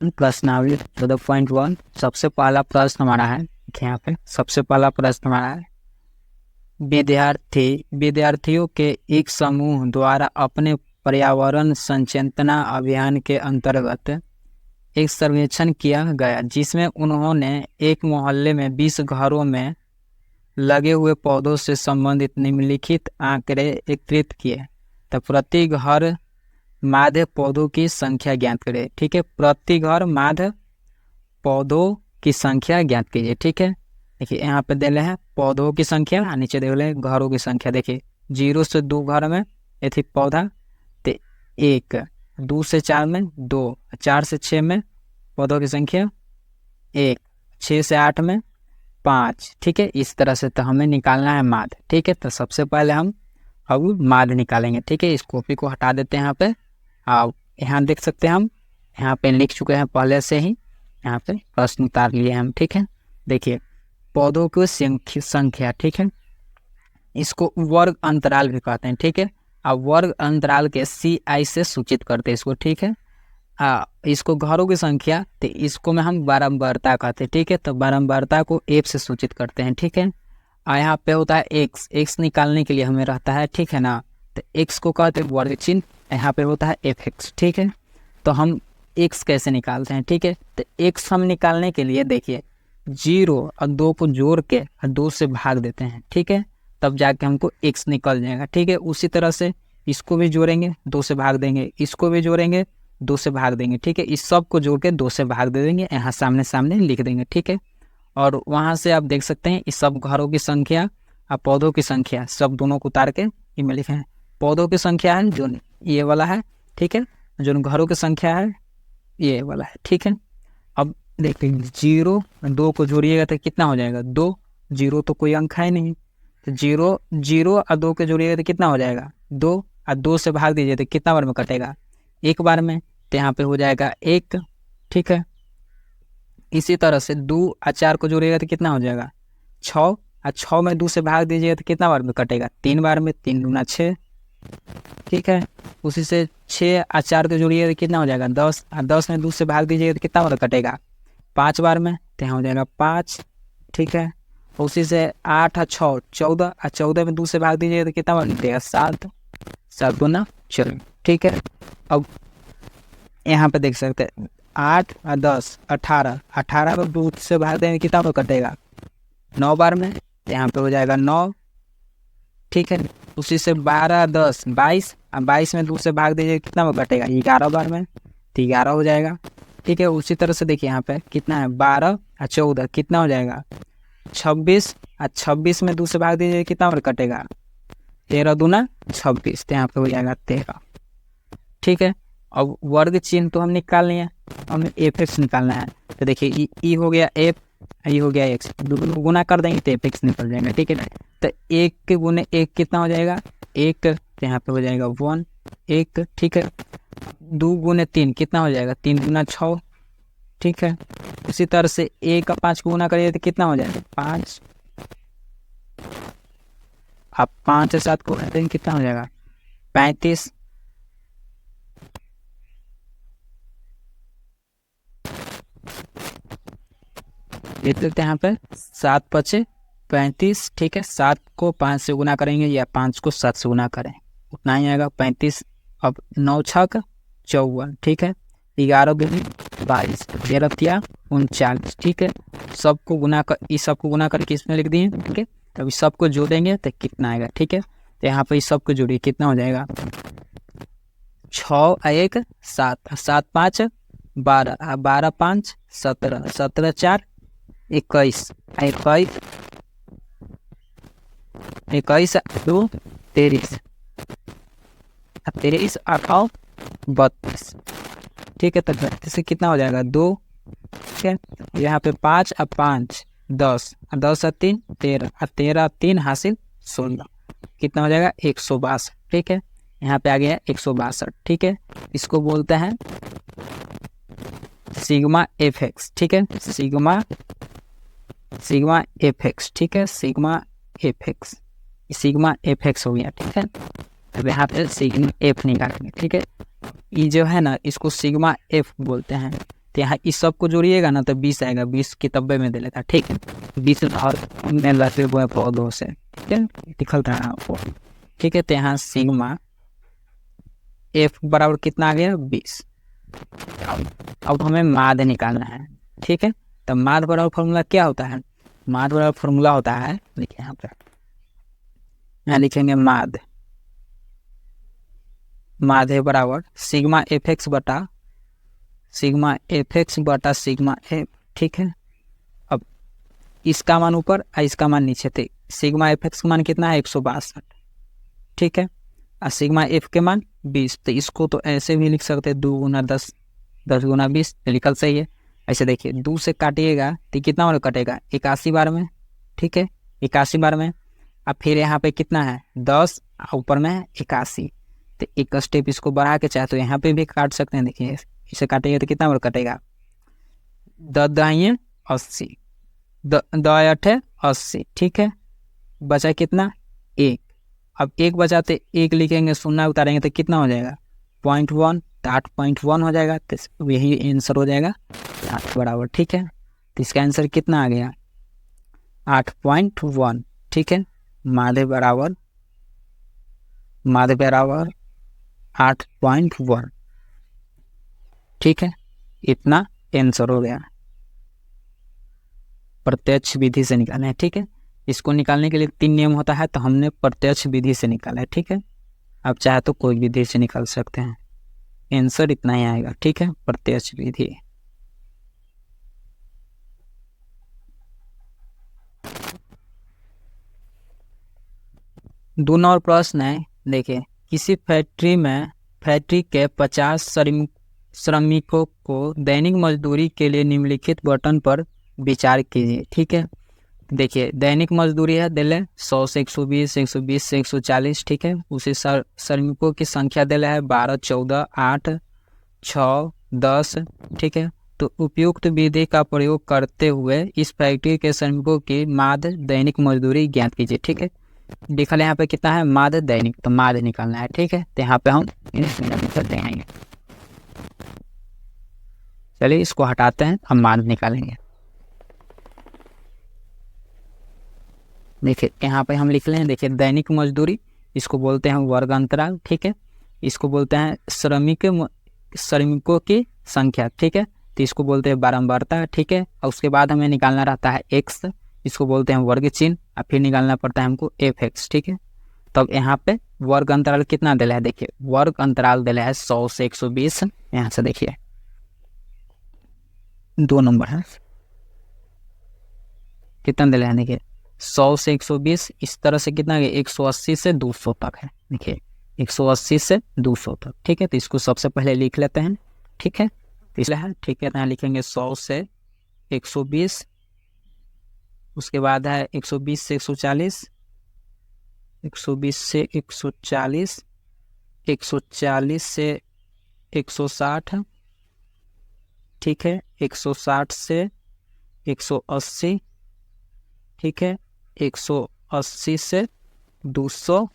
प्रश्नावली 14.1 सबसे पहला प्रश्न हमारा है। यहाँ पे सबसे पहला प्रश्न हमारा है, विद्यार्थियों के एक समूह द्वारा अपने पर्यावरण संचेतना अभियान के अंतर्गत एक सर्वेक्षण किया गया, जिसमें उन्होंने एक मोहल्ले में 20 घरों में लगे हुए पौधों से संबंधित निम्नलिखित आंकड़े एकत्रित किए। तो प्रति घर माध्य पौधों की संख्या ज्ञात करें। ठीक है, प्रति घर माध्य पौधों की संख्या ज्ञात कीजिए। ठीक है, देखिए यहाँ पे दे रहे हैं पौधों की संख्या, नीचे दे रहे हैं घरों की संख्या। देखिए 0 से 2 घर में ये थी पौधा, तो 1, 2 से 4 में 2, 4 से 6 में पौधों की संख्या 1, 6 से 8 में 5। ठीक है, इस तरह से तो हमें निकालना है माध्य। ठीक है, तो सबसे पहले हम अब माध्य निकालेंगे। ठीक है, इस कॉपी को हटा देते हैं। यहाँ पे आप यहाँ देख सकते हैं, हम यहाँ पे लिख चुके हैं पहले से ही, यहाँ पे प्रश्न उतार लिए हम। ठीक है, देखिए पौधों की संख्या। ठीक है, इसको वर्ग अंतराल भी कहते हैं। ठीक है, अब वर्ग अंतराल के CI से सूचित करते हैं इसको। ठीक है, इसको घरों की संख्या, तो इसको में हम बारंबारता कहते हैं। ठीक है, तो बारंबारता को F से सूचित करते हैं। ठीक है, यहाँ पे होता है x निकालने के लिए हमें रहता है। ठीक है ना, तो x को कहते हैं वर्ग चिन्ह, यहाँ पे होता है fx। ठीक है, तो हम x कैसे निकालते हैं। ठीक है, तो x हम निकालने के लिए देखिए 0 और 2 को जोड़ के 2 से भाग देते हैं। ठीक है, तब जाके हमको x निकल जाएगा। ठीक है, उसी तरह से इसको भी जोड़ेंगे, 2 से भाग देंगे, इसको भी जोड़ेंगे, 2 से भाग देंगे। ठीक है, इस सब को जोड़ के 2 से भाग दे देंगे, यहाँ सामने सामने लिख देंगे। ठीक है, और वहाँ से आप देख सकते हैं इस सब घरों की संख्या और पौधों की संख्या सब दोनों को उतार के इनमें लिखे हैं। पौधों की संख्या है जो ये वाला है। ठीक है, जो घरों की संख्या है ये वाला है। ठीक है, अब देखते हैं 0 2 को जोड़िएगा तो कितना हो जाएगा 2। 0 तो कोई अंक है नहीं, तो 0 और 2 के जोड़िएगा तो कितना हो जाएगा 2, और 2 से भाग दीजिए तो कितना बार में कटेगा, एक बार में, तो यहाँ पे हो जाएगा 1। ठीक है, इसी तरह से 2 और 4 को जोड़िएगा तो कितना हो जाएगा 6, और 6 में 2 से भाग दीजिएगा तो कितना बार में कटेगा 3 बार में, 3 दूना 6। ठीक है, उसी से 6 और 4 को जोड़िएगा तो कितना हो जाएगा 10, और 10 में 2 से भाग दीजिएगा तो कितना बार कटेगा 5 बार में, तो यहाँ हो जाएगा 5। ठीक है, उसी से 8 और 6 14, और 14 में 2 से भाग दीजिएगा तो कितना बार कटेगा 7, 7 दूना 14। ठीक है, अब यहाँ पे देख सकते हैं 8 और 10 18, 18 में 2 से भाग देंगे कितना बार कटेगा 9 बार में, तो यहाँ पे हो जाएगा 9। ठीक है, उसी से 12 10 22, और 22 में 2 से भाग दीजिए कितना बार कटेगा 11 बार में, तो 11 हो जाएगा। ठीक है, उसी तरह से देखिए यहाँ पे कितना है 12 और 14 कितना हो जाएगा 26, और 26 में 2 से भाग दीजिए कितना बार कटेगा 13 दूना 26, तो यहाँ पे हो जाएगा 13। ठीक है, अब वर्ग चिन्ह तो हम निकाल लिए, हमें fx निकालना है। तो देखिए ई हो गया f, ये हो गया x, गुना कर देंगे तो fx निकल जाएगा। ठीक है, तो 1 के गुने 1 कितना हो जाएगा 1, तो यहाँ पे हो जाएगा 1 1। ठीक है, 2 गुने 3 कितना हो जाएगा 3 दूना 6। ठीक है, उसी तरह से 1 और 5 को गुना करिए तो कितना हो जाएगा 5, आप 5 से 7 को देंगे कितना हो जाएगा 35। लिख लेते हैं यहाँ पे 7 5 35। ठीक है, 7 को 5 से गुना करेंगे या 5 को 7 से गुना करें उतना ही आएगा 35। अब 9 6 54। ठीक है, 11 दूनी 22, 13 तिया 39। ठीक है, सबको गुना कर, इस सबको गुना करके इसमें लिख दिए। ठीक है, तब इस सबको जोड़ेंगे तो कितना आएगा। ठीक है, तो यहाँ पे इस सबको जोड़िए कितना हो जाएगा 6 1 7, 7 5 12, 12 5 17, 17 4 21, 21 2 23, 23 8 32। ठीक है, तो 32 से कितना हो जाएगा 2। ठीक है, यहाँ पे 5 और 5 10, और 10 और 3 13, और 13 3 हासिल 16, कितना हो जाएगा 162। ठीक है, यहाँ पे आ गया 162। ठीक है, इसको बोलते हैं सिग्मा fx। ठीक है, सिग्मा fx। ठीक है, सिग्मा fx हो गया। ठीक है, अब यहाँ पे सिग्मा f निकालेंगे। ठीक है, ये जो है ना इसको सिग्मा f बोलते हैं। तो यहाँ इस सब को जोड़िएगा ना तो 20 आएगा, 20 कितब्बे में दे लेता, ठीक है। 20 और में लगे हुए पौधों से, ठीक है, लिखल था आपको, ठीक है। तो यहाँ सिग्मा एफ बराबर कितना आ गया 20। अब हमें माध्य निकालना है, ठीक है। तो माध्य बराबर फॉर्मूला क्या होता है, माध्य बराबर फॉर्मूला होता है, देखिए यहाँ पे, यहाँ लिखेंगे माध्य, माध्य बराबर सिग्मा एफ एक्स बटा सिग्मा एफ, ठीक है। अब इसका मान ऊपर और इसका मान नीचे थे। सिग्मा एफ एक्स का मान कितना है 162, ठीक है, और सिग्मा एफ के मान 20। तो इसको तो ऐसे भी लिख सकते हैं 2 गुना 10, 10 गुना 20, निकल सही है। ऐसे देखिए 2 से काटिएगा तो कितना बार कटेगा 81 बार में, ठीक है, 81 बार में। अब फिर यहाँ पे कितना है 10, ऊपर में है 81। तो एक स्टेप इसको बढ़ा के चाहे तो यहाँ पे भी काट सकते हैं। देखिए इसे काटेंगे तो कितना बार कटेगा 10 दाइए 80, 10 8 80, ठीक है। बचा कितना 1। अब 1 बचाते 1 लिखेंगे, 0 उतारेंगे तो कितना हो जाएगा 0.1, तो 8.1 हो जाएगा। तो यही आंसर हो जाएगा 8 बराबर, ठीक है। तो इसका आंसर कितना आ गया 8.1, ठीक है। माध्य बराबर 8.1, ठीक है। इतना आंसर हो गया, प्रत्यक्ष विधि से निकालना है, ठीक है। इसको निकालने के लिए 3 नियम होता है, तो हमने प्रत्यक्ष विधि से निकाला है, ठीक है। आप चाहे तो कोई विधि से निकाल सकते हैं, आंसर इतना ही आएगा, ठीक है, प्रत्यक्ष विधि। दूसरा और प्रश्न है, देखिए किसी फैक्ट्री के 50 श्रमिकों को दैनिक मजदूरी के लिए निम्नलिखित बटन पर विचार कीजिए, ठीक है। देखिए दैनिक मजदूरी है दिले 100 से 120, 120 से 140, ठीक है। उसी श्रमिकों की संख्या दिले है 12, 14, 8, 6, 10, ठीक है। तो उपयुक्त विधि का प्रयोग करते हुए इस फैक्ट्री के श्रमिकों की माध्य दैनिक मजदूरी ज्ञात कीजिए, ठीक है। लिखा है यहाँ पे कितना है माध्य दैनिक, तो माध्य निकालना है, ठीक है। तो यहाँ पे हम करते हैं, चलिए इसको हटाते हैं, हम माध्य निकालेंगे। देखिए यहाँ पे हम लिख लें, देखिए दैनिक मजदूरी इसको बोलते हैं वर्ग अंतराल, ठीक है। इसको बोलते हैं श्रमिकों की संख्या, ठीक है। तो इसको बोलते हैं बारंबारता, ठीक है। और उसके बाद हमें निकालना रहता है x, इसको बोलते हैं वर्ग चिन्ह, और फिर निकालना पड़ता है हमको एफ एक्स, ठीक है। तब यहाँ पे वर्ग अंतराल कितना दिला है, देखिए वर्ग अंतराल दिला है 100 से 120। यहाँ से देखिए 2 नंबर है, कितना दिला है, देखिए 100 से 120, इस तरह से कितना है 180 से 200 तक है, देखिए 180 से 200 तक, ठीक है। तो इसको सबसे पहले लिख लेते हैं, ठीक है। इसलिए है, ठीक है, तो यहाँ लिखेंगे 100 से 120, उसके बाद है 120 से 140, 120 से 140, 140 से 160, ठीक है, 160 से 180, ठीक है, 180 से 200,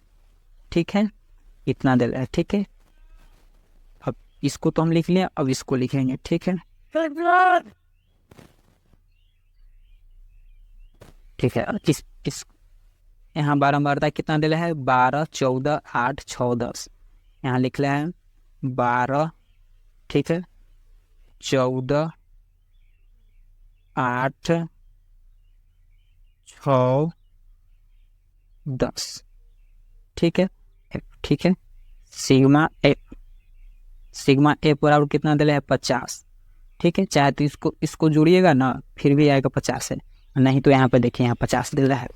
ठीक है, इतना दे रहा है, ठीक है। अब इसको तो हम लिख लिया, अब इसको लिखेंगे, ठीक है, ठीक है। इस यहाँ बारंबारता कितना दे रहा है 12, 14, 8, 6, 10, यहाँ लिख रहा है 12, ठीक है, 14, 8, 6, 10, ठीक है, ठीक है। सिग्मा एफ बराबर कितना दिला है 50, ठीक है। चाहे तो इसको जोड़िएगा ना फिर भी आएगा 50 है, नहीं तो यहाँ पे देखिए यहाँ 50 दे रहा है,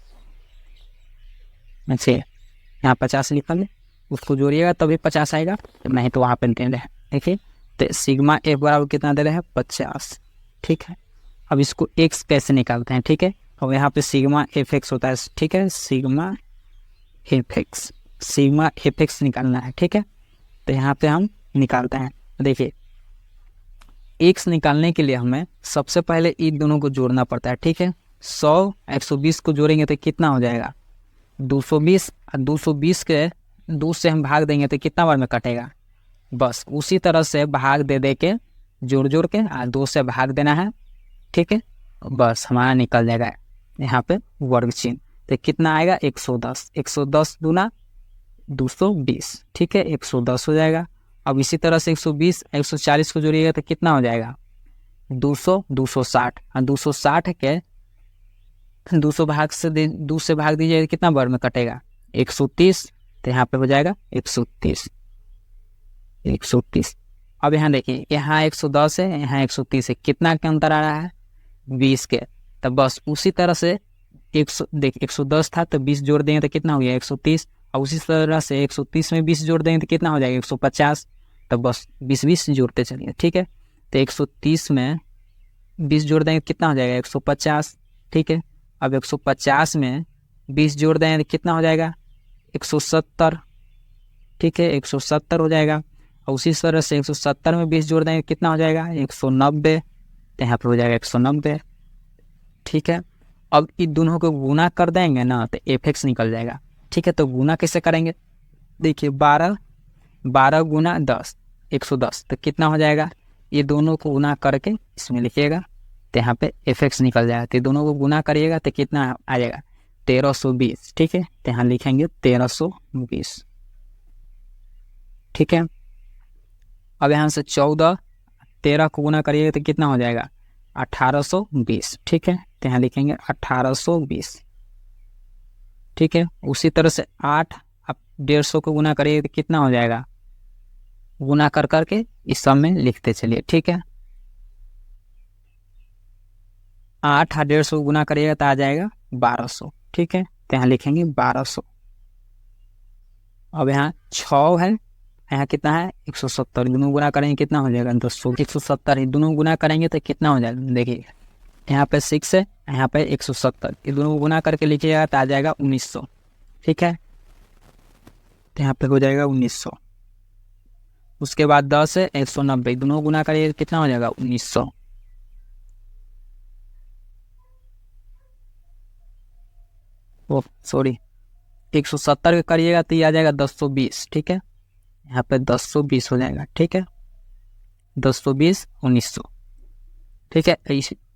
ऐसे यहाँ 50 लिखा ले, उसको जोड़िएगा तभी 50 आएगा, नहीं तो वहाँ पे दे रहे हैं, देखिए। तो सिग्मा एफ बराबर कितना दे रहे हैं 50, ठीक है। अब इसको एक्स कैसे निकालते हैं, ठीक है। और यहाँ पे सिग्मा एफ एक्स होता है, ठीक है, सिग्मा एफ एक्स निकालना है, ठीक है। तो यहाँ पे हम निकालते हैं, देखिए एक्स निकालने के लिए हमें सबसे पहले इन दोनों को जोड़ना पड़ता है, ठीक है। 100 120 को जोड़ेंगे तो कितना हो जाएगा 220, और 220 के 2 से हम भाग देंगे तो कितना बार में कटेगा, बस उसी तरह से भाग दे के जोड़ जोड़ के 2 से भाग देना है, ठीक है, बस हमारा निकल जाएगा यहाँ पे वर्ग चिन्ह। तो कितना आएगा 110, 110 दूना 220, ठीक है, 110 हो जाएगा। अब इसी तरह से 120 140 को जोड़िएगा तो कितना हो जाएगा 200, 260, और 260 के 200 भाग से 2 से भाग दीजिएगा कितना वर्ग में कटेगा 130, तो यहाँ पे हो जाएगा 130, 130। अब यहाँ देखिए, यहाँ 110 है, यहाँ 130 है, कितना के अंतर आ रहा है 20 के। तो बस उसी तरह से 110 था तो 20 जोड़ देंगे तो कितना हो गया 130, और उसी तरह से 130 में 20 जोड़ देंगे तो कितना हो जाएगा 150। तो बस 20 जोड़ते चलिए, ठीक है। तो 130 में 20 जोड़ देंगे कितना हो जाएगा 150, ठीक है। अब 150 में 20 जोड़ देंगे तो कितना हो जाएगा 170, ठीक है, 170 हो जाएगा। और उसी तरह से 170 में 20 जोड़ देंगे कितना हो जाएगा 190, तो यहाँ पर हो जाएगा 190, ठीक है। अब इन दोनों को गुना कर देंगे ना तो एफ निकल जाएगा, ठीक है। तो गुना कैसे करेंगे, देखिए 12 गुना 10 110, तो कितना हो जाएगा, ये दोनों को गुना करके इसमें लिखिएगा तो यहाँ पे एफ निकल जाएगा। तो दोनों को गुना करिएगा तो कितना आ जाएगा 1320, ठीक है। तो यहाँ लिखेंगे 1320, ठीक है। अब यहाँ से 14 13 को गुना करिएगा तो कितना हो जाएगा 1820, ठीक है। तो यहाँ लिखेंगे 1820, ठीक है। उसी तरह से 8 आप 150 को गुना करिए तो कितना हो जाएगा, गुना कर करके इस सब में लिखते चलिए, ठीक है। 8 और 150 को गुना करिएगा तो आ जाएगा 1200, ठीक है। तो यहाँ लिखेंगे 1200। अब यहाँ 6 है, यहाँ कितना है 170, दोनों गुना करेंगे कितना हो जाएगा 200, 170 दोनों गुना करेंगे तो कितना हो जाएगा, देखिए यहाँ पे 6 है, यहाँ पे 170, ये दोनों को गुना करके लिखिएगा तो आ जाएगा 1900, ठीक है। तो यहाँ पे हो जाएगा 1900। उसके बाद 10 है 190, दोनों गुना करिए कितना हो जाएगा 1900, ओ सॉरी 170 के करिएगा तो ये आ जाएगा 1020, ठीक है। यहाँ पे 1020 हो जाएगा, ठीक है, 1020 1900, ठीक है।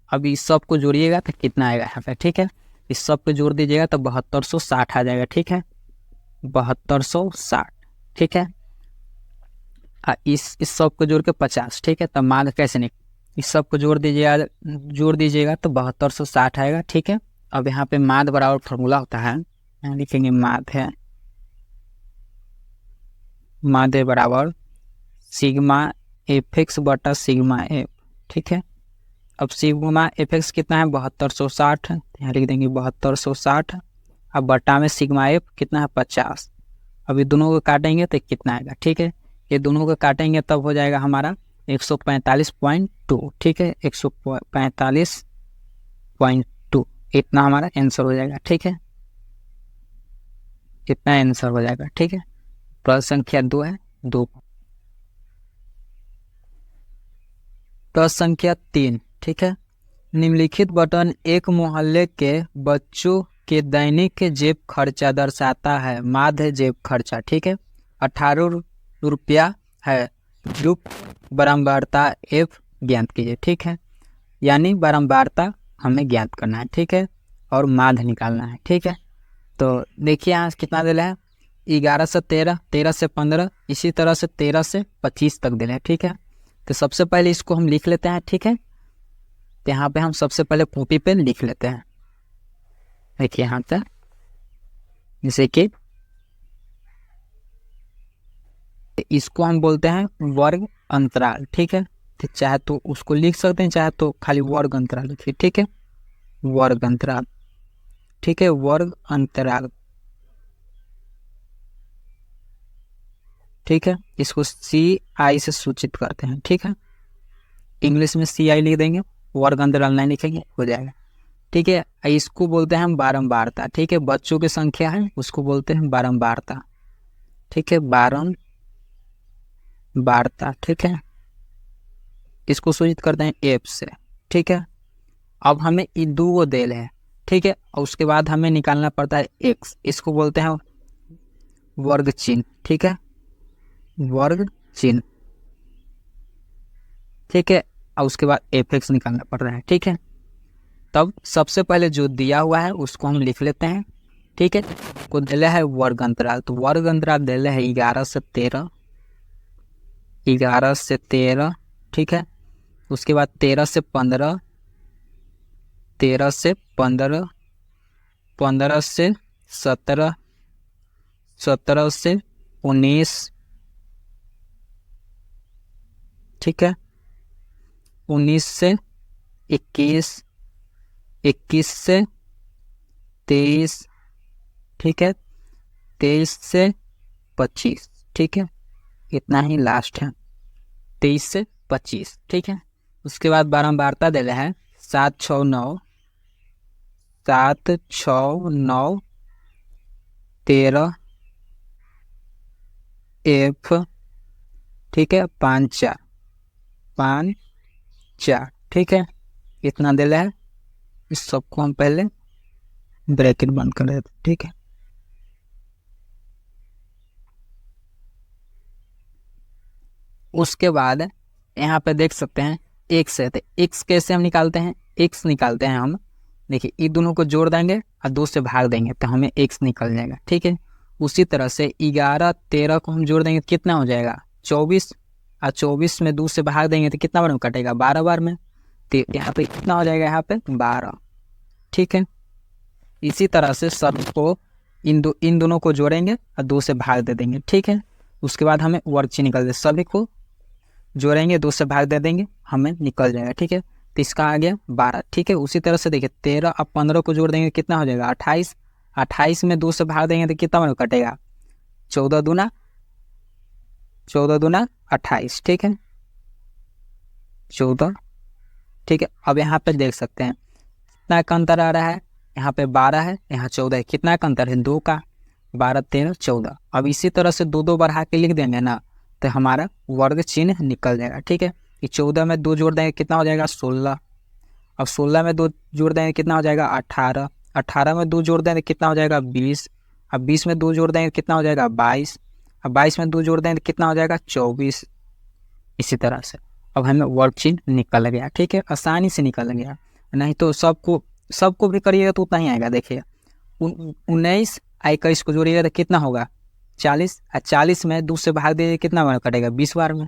अब इस सब को जोड़िएगा तो कितना आएगा यहाँ पे, ठीक है। इस सब को जोड़ दीजिएगा तो 7260 आ जाएगा, ठीक है, 7260, ठीक है। इस सब को जोड़ के 50, ठीक है। तब माध्य कैसे निकल, इस सब को जोड़ दीजिएगा तो 7260 आएगा, ठीक है। अब यहाँ पे माध्य बराबर फॉर्मूला होता है, यहाँ लिखेंगे माध्य बराबर सिग्मा एफ एक्स बटा सिग्मा एफ, ठीक है। अब सिग्मा एफ एक्स कितना है 7260, यहाँ लिख देंगे 7260, अब बटा में सिग्मा एफ कितना है 50। अब ये दोनों को काटेंगे तो कितना आएगा, ठीक है, ये दोनों को काटेंगे तब हो जाएगा हमारा 145.2, ठीक है, 145.2 इतना हमारा आंसर हो जाएगा, ठीक है, इतना आंसर हो जाएगा, ठीक है। प्रश्न संख्या 2 है 2। प्रश्न संख्या 3, ठीक है। निम्नलिखित बटन एक मोहल्ले के बच्चों के दैनिक जेब खर्चा दर्शाता है, माध्य जेब खर्चा, ठीक है, 18 रुपया है, जो बारंबारता एफ ज्ञात कीजिए, ठीक है। यानी बारंबारता हमें ज्ञात करना है, ठीक है, और माध्य निकालना है, ठीक है। तो देखिए यहाँ कितना दिला है 11 से 13, 13 से 15, इसी तरह से 13 से 25 तक दिला है, ठीक है। तो सबसे पहले इसको हम लिख लेते हैं, ठीक है। तो यहाँ पे हम सबसे पहले कॉपी पे लिख लेते हैं, देखिए यहाँ तक, जैसे कि इसको हम बोलते हैं वर्ग अंतराल, ठीक है। तो चाहे तो उसको लिख सकते हैं, चाहे तो खाली वर्ग अंतराल लिखिए, ठीक है, वर्ग अंतराल, ठीक है, वर्ग अंतराल, ठीक है। इसको CI से सूचित करते हैं, ठीक है, इंग्लिश में CI लिख देंगे, वर्ग अंतराल नहीं लिखेंगे, हो जाएगा, ठीक है। इसको बोलते हैं हम बारंबारता, ठीक है, बच्चों की संख्या है उसको बोलते हैं बारंबारता, ठीक है, बारंबारता, ठीक है। इसको सूचित करते हैं एफ से, ठीक है। अब हमें ये 2 देल है, ठीक है, और उसके बाद हमें निकालना पड़ता है एक्स, इसको बोलते हैं वर्ग चिन्ह, ठीक है, वर्ग चिन्ह, ठीक है, और उसके बाद एफ एक्स निकालना पड़ रहा है। ठीक है, तब सबसे पहले जो दिया हुआ है उसको हम लिख लेते हैं। ठीक है, को दिले है वर्ग अंतराल, तो वर्ग अंतराल दिले है 11 से 13, 11 से 13। ठीक है, उसके बाद 13 से 15, 13 से 15, 15 से 17, 17 से 19। ठीक है, 19 से 21, 21 से 23। ठीक है, 23 से 25। ठीक है, इतना ही लास्ट है, 23 से 25। ठीक है, उसके बाद बारंबारता दे रहे हैं 7 6 9, 7 6 9, 13 एफ। ठीक है, 5 4, 5 4। ठीक है, इतना दे रहे हैं। इस सबको हम पहले ब्रैकेट बंद कर देते। ठीक है, उसके बाद यहाँ पे देख सकते हैं एक्स है, तो एक्स कैसे हम निकालते हैं? एक्स निकालते हैं हम, देखिए ये दोनों को जोड़ देंगे और 2 से भाग देंगे तो हमें एक्स निकल जाएगा। ठीक है, उसी तरह से 11 13 को हम जोड़ देंगे तो कितना हो जाएगा? 24, और 24 में 2 से भाग देंगे तो कितना बार में कटेगा? 12 बार में। तो यहाँ पे कितना हो जाएगा? यहाँ पे 12। ठीक है, इसी तरह से सबको इन दोनों को जोड़ेंगे और 2 से भाग दे देंगे। ठीक है, उसके बाद हमें वर्गची निकल दे, सभी को जोड़ेंगे 2 से भाग दे देंगे, हमें निकल जाएगा। ठीक है, तो इसका आ गया 12। ठीक है, उसी तरह से देखिए 13 और 15 को जोड़ देंगे कितना हो जाएगा? 28। 28 में 2 से भाग देंगे तो कितना बार कटेगा? 14 दूना 14 दूना 28। ठीक है, 14। ठीक है, अब यहाँ पे देख सकते हैं कितना का अंतर आ रहा है। यहाँ पे 12 है, यहाँ 14 है, कितना का अंतर है? 2 का। 12 13 14। अब इसी तरह से 2 2 बढ़ा के लिख देंगे ना, तो हमारा वर्ग चिन्ह निकल जाएगा। ठीक है, ये 14 में 2 जोड़ देंगे कितना हो जाएगा? 16। अब 16 में 2 जोड़ देंगे कितना हो जाएगा? 18। 18 में 2 जोड़ देंगे कितना हो जाएगा? 20। अब 20 में 2 जोड़ देंगे कितना हो जाएगा? 22। अब 22 में 2 जोड़ देंगे कितना हो जाएगा? 24। इसी तरह से अब हमें वर्ग चिन्ह निकल गया। ठीक है, आसानी से निकल गया, नहीं तो सबको भी करिएगा तो उतना ही आएगा। देखिए 19 21 को जोड़िएगा तो कितना होगा? 40। और 40 में 2 से भाग दीजिए कितना बार कटेगा? 20 बार में।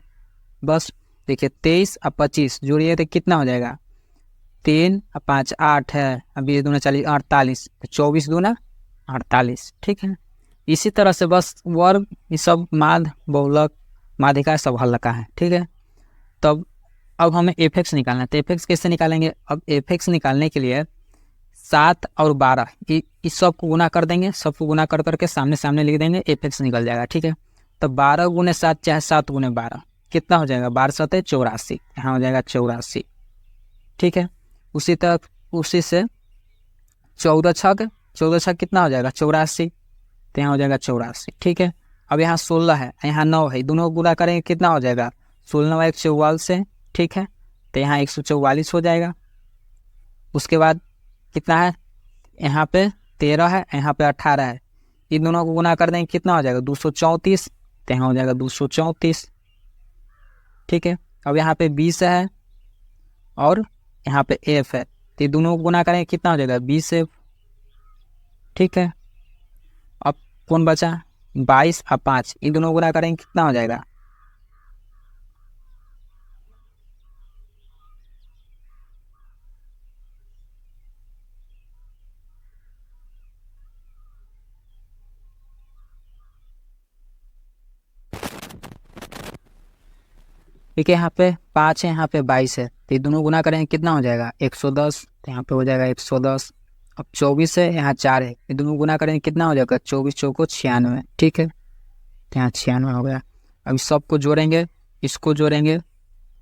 बस देखिए 23 और 25 जोड़िए तो कितना हो जाएगा? 3 और 5 8 है, अब 20 दूना 40 48, 24 दूना 48। ठीक है, इसी तरह से बस वर्ग ये सब माध्य बहुलक माध्यिका सब हल्का है। ठीक है, तब अब हमें एफ एक्स निकालना है, तो एफ एक्स कैसे निकालेंगे? अब एफ एक्स निकालने के लिए 7 और 12 इस सब को गुना कर देंगे, सबको गुना कर करके सामने सामने लिख देंगे, एफ एक्स निकल जाएगा। ठीक है, तो 12 गुने 7 चाहे 7 गुने 12 कितना हो जाएगा? 12 7 84, यहाँ हो जाएगा 84। ठीक है, उसी तरह उसी से 14 छक 14 छक कितना हो जाएगा? 84, तो यहाँ हो जाएगा 84। ठीक है, अब यहाँ 16 है, यहाँ 9 है, दोनों को गुना करेंगे कितना हो जाएगा? 16 144 है। ठीक है, तो यहाँ 144 हो जाएगा। उसके बाद कितना है? यहाँ पे 13 है, यहाँ पे 18 है, इन दोनों को गुना कर देंगे कितना हो जाएगा? 234, तो यहाँ हो जाएगा 234। ठीक है, अब यहाँ पे 20 है और यहाँ पे एफ है, तो ये दोनों को गुना करेंगे कितना हो जाएगा? 20 एफ। ठीक है, अब कौन बचा? 22 और 5, इन दोनों को गुना करेंगे कितना हो जाएगा? ठीक है, यहाँ पे 5 है, यहाँ पे 22 है, तो ये दोनों गुना करेंगे कितना हो जाएगा? 110, तो यहाँ पे हो जाएगा 110। अब 24 है, यहाँ 4 है, ये दोनों गुना करेंगे कितना हो जाएगा? 24 चौको 96। ठीक है, तो यहाँ 96 हो गया। अब इस सबको जोड़ेंगे, इसको जोड़ेंगे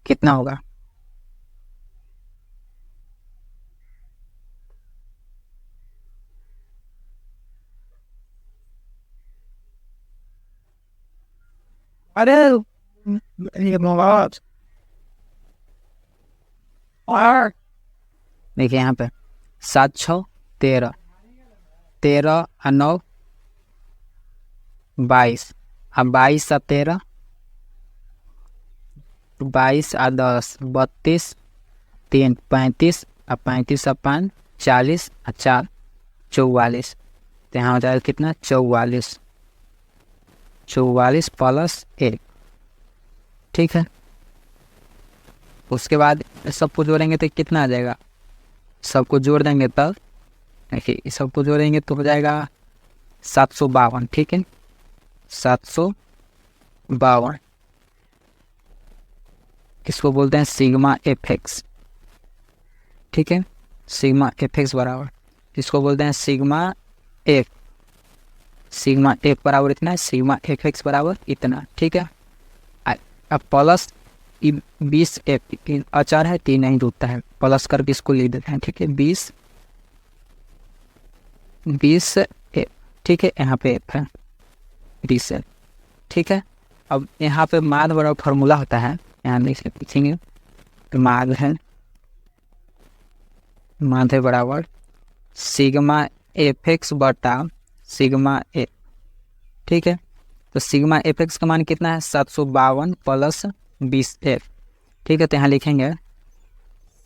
कितना होगा? अरे ये मोबाइल और देखिए यहाँ पे 7 6 13, 13 और 9 22, अब 22 और 13 22 और 10 32, 3 35 और 35 और 5 40 और 4 44। तो यहाँ हो जाएगा कितना 44, 44 प्लस 1। ठीक है, उसके बाद सबको जोड़ेंगे तो कितना आ जाएगा, सबको जोड़ देंगे तब देखिए सबको जोड़ेंगे तो हो जाएगा 752। ठीक है, 752 इसको बोलते हैं सिग्मा एफ एक्स। ठीक है, सिग्मा एफ एक्स बराबर इसको बोलते हैं सिग्मा एफ, सिग्मा एफ बराबर इतना है, सिग्मा एफ एक्स बराबर इतना। ठीक है, अब प्लस 20 एफ अचार है 3 नहीं टूटता है, प्लस करके इसको लिख देते हैं। ठीक है, 20 एफ। ठीक है, यहाँ पे एफ है 20 एफ। ठीक है, अब यहाँ पे माद बराबर फार्मूला होता है, यहाँ लिखेंगे तो माद है बराबर सिग्मा एफ एक्स बटा सिग्मा एफ। ठीक है, तो सिग्मा एफ एक्स का मान कितना है 752 प्लस 20 एफ। ठीक है, तो यहाँ लिखेंगे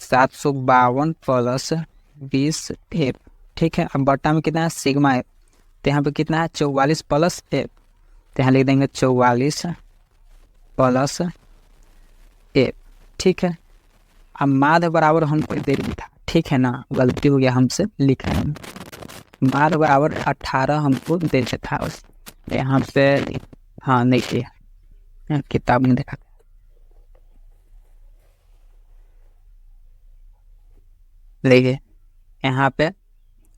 752 प्लस 20 एफ। ठीक है, अब बटा में कितना है सिग्मा एफ, तो यहाँ पे कितना है 44 प्लस एफ, तो यहाँ लिख देंगे 44 प्लस एफ। ठीक है, अब माद बराबर हमको दे दिया था। ठीक है ना, गलती हो गया हमसे लिखा है, माद बराबर 18 हमको दे दिया था उस यहाँ पे। हाँ देखिए किताब में देखा देखिए यहाँ पे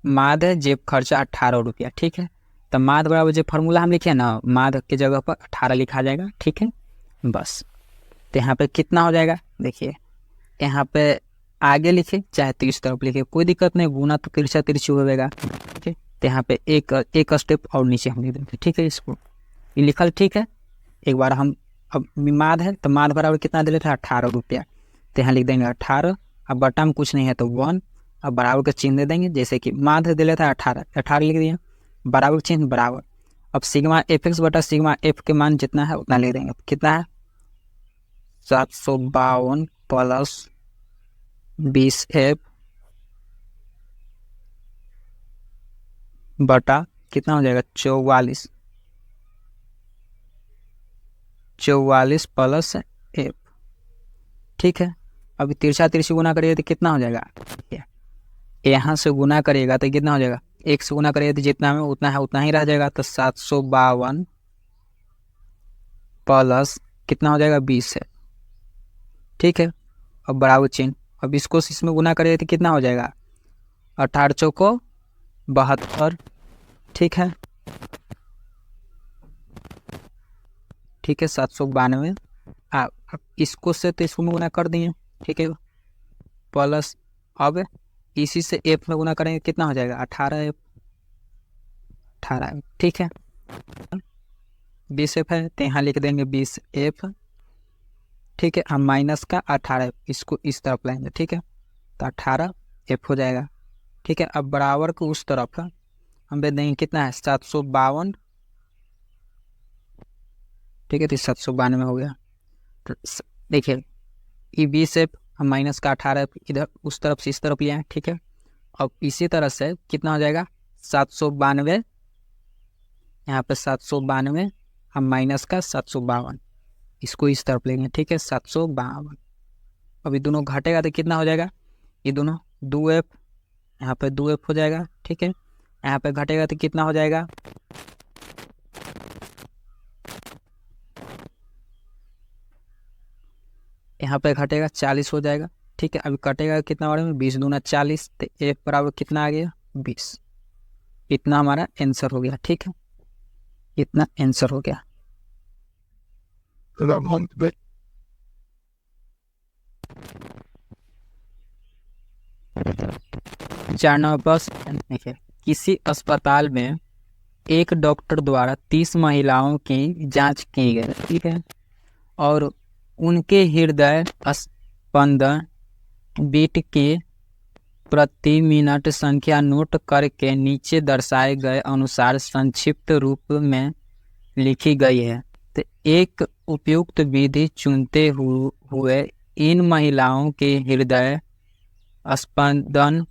माद जेब खर्चा 18 रुपया। ठीक है, तो माद बराबर जो फार्मूला हम लिखे ना, माद के जगह पर 18 लिखा जाएगा। ठीक है, बस तो यहाँ पे कितना हो जाएगा देखिए, यहाँ पे आगे लिखे चाहे 30 तरफ लिखे कोई दिक्कत नहीं, गुना तो तिरछा तिरछी होगा। ठीक है, तो यहाँ पे एक स्टेप और नीचे हम लिख देंगे। ठीक है, इसको ये लिखल। ठीक है, एक बार हम अब माद है तो माद बराबर कितना दे रहे थे 18 रुपया, तो यहाँ लिख देंगे 18। अब बटा में कुछ नहीं है तो 1, अब बराबर का चिन्ह दे देंगे, जैसे कि माद दे रहा था 18 लिख दिया, बराबर चिन्ह बराबर। अब सिग्मा एफ एक्स बटा सिग्मा एफ के मान जितना है उतना लिख देंगे। कितना है 752 प्लस 20 एफ बटा कितना हो जाएगा 44 प्लस एफ। ठीक है, अभी तिरछा तिरछी गुना करिएगा तो कितना हो जाएगा, यहाँ से गुना करिएगा तो कितना हो जाएगा, 1 से गुना करिएगा तो जितना में उतना है उतना ही रह जाएगा, तो 752 प्लस कितना हो जाएगा 20 है। ठीक है, अब बराबर चिन्ह, अब इसको इसमें गुना करिएगा तो कितना हो जाएगा 18 चौको 72। ठीक है, 792। अब इसको से तो इसको में गुना कर दिए। ठीक है, प्लस अब इसी से एफ में गुना करेंगे कितना हो जाएगा 18 एफ। ठीक है, 20 एफ है तो यहाँ लिख देंगे 20 एफ। ठीक है, हम माइनस का 18 एफ इसको इस तरफ लाएंगे। ठीक है, तो 18 एफ हो जाएगा। ठीक है, अब बराबर को उस तरफ हम दे देंगे कितना है 752। ठीक है, तो 792 हो गया। तो देखिए ये 20 एफ हम माइनस का 18 एफ इधर उस तरफ से इस तरफ लिया है। ठीक है, अब इसी तरह से कितना हो जाएगा 792, यहाँ पे 792 हम माइनस का 752 इसको इस तरफ लेंगे। ठीक है, 752। अभी दोनों घटेगा तो कितना हो जाएगा, ये दोनों 2 एफ, यहाँ पे 2 एफ हो जाएगा। ठीक है, यहाँ पे घटेगा तो कितना हो जाएगा, यहाँ पे घटेगा 40 हो जाएगा। ठीक है, अभी कटेगा कितना बारे में 20 दूना 40, तो एफ बराबर कितना आ गया 20। इतना हमारा आंसर हो गया। ठीक है, इतना आंसर हो गया। 4 नंबर प्रश्न देखिए, किसी अस्पताल में एक डॉक्टर द्वारा 30 महिलाओं की जांच की गई। ठीक है, और उनके हृदय स्पंदन बीट की प्रति मिनट संख्या नोट करके नीचे दर्शाए गए अनुसार संक्षिप्त रूप में लिखी गई है। तो एक उपयुक्त विधि चुनते हुए इन महिलाओं के हृदय स्पंदन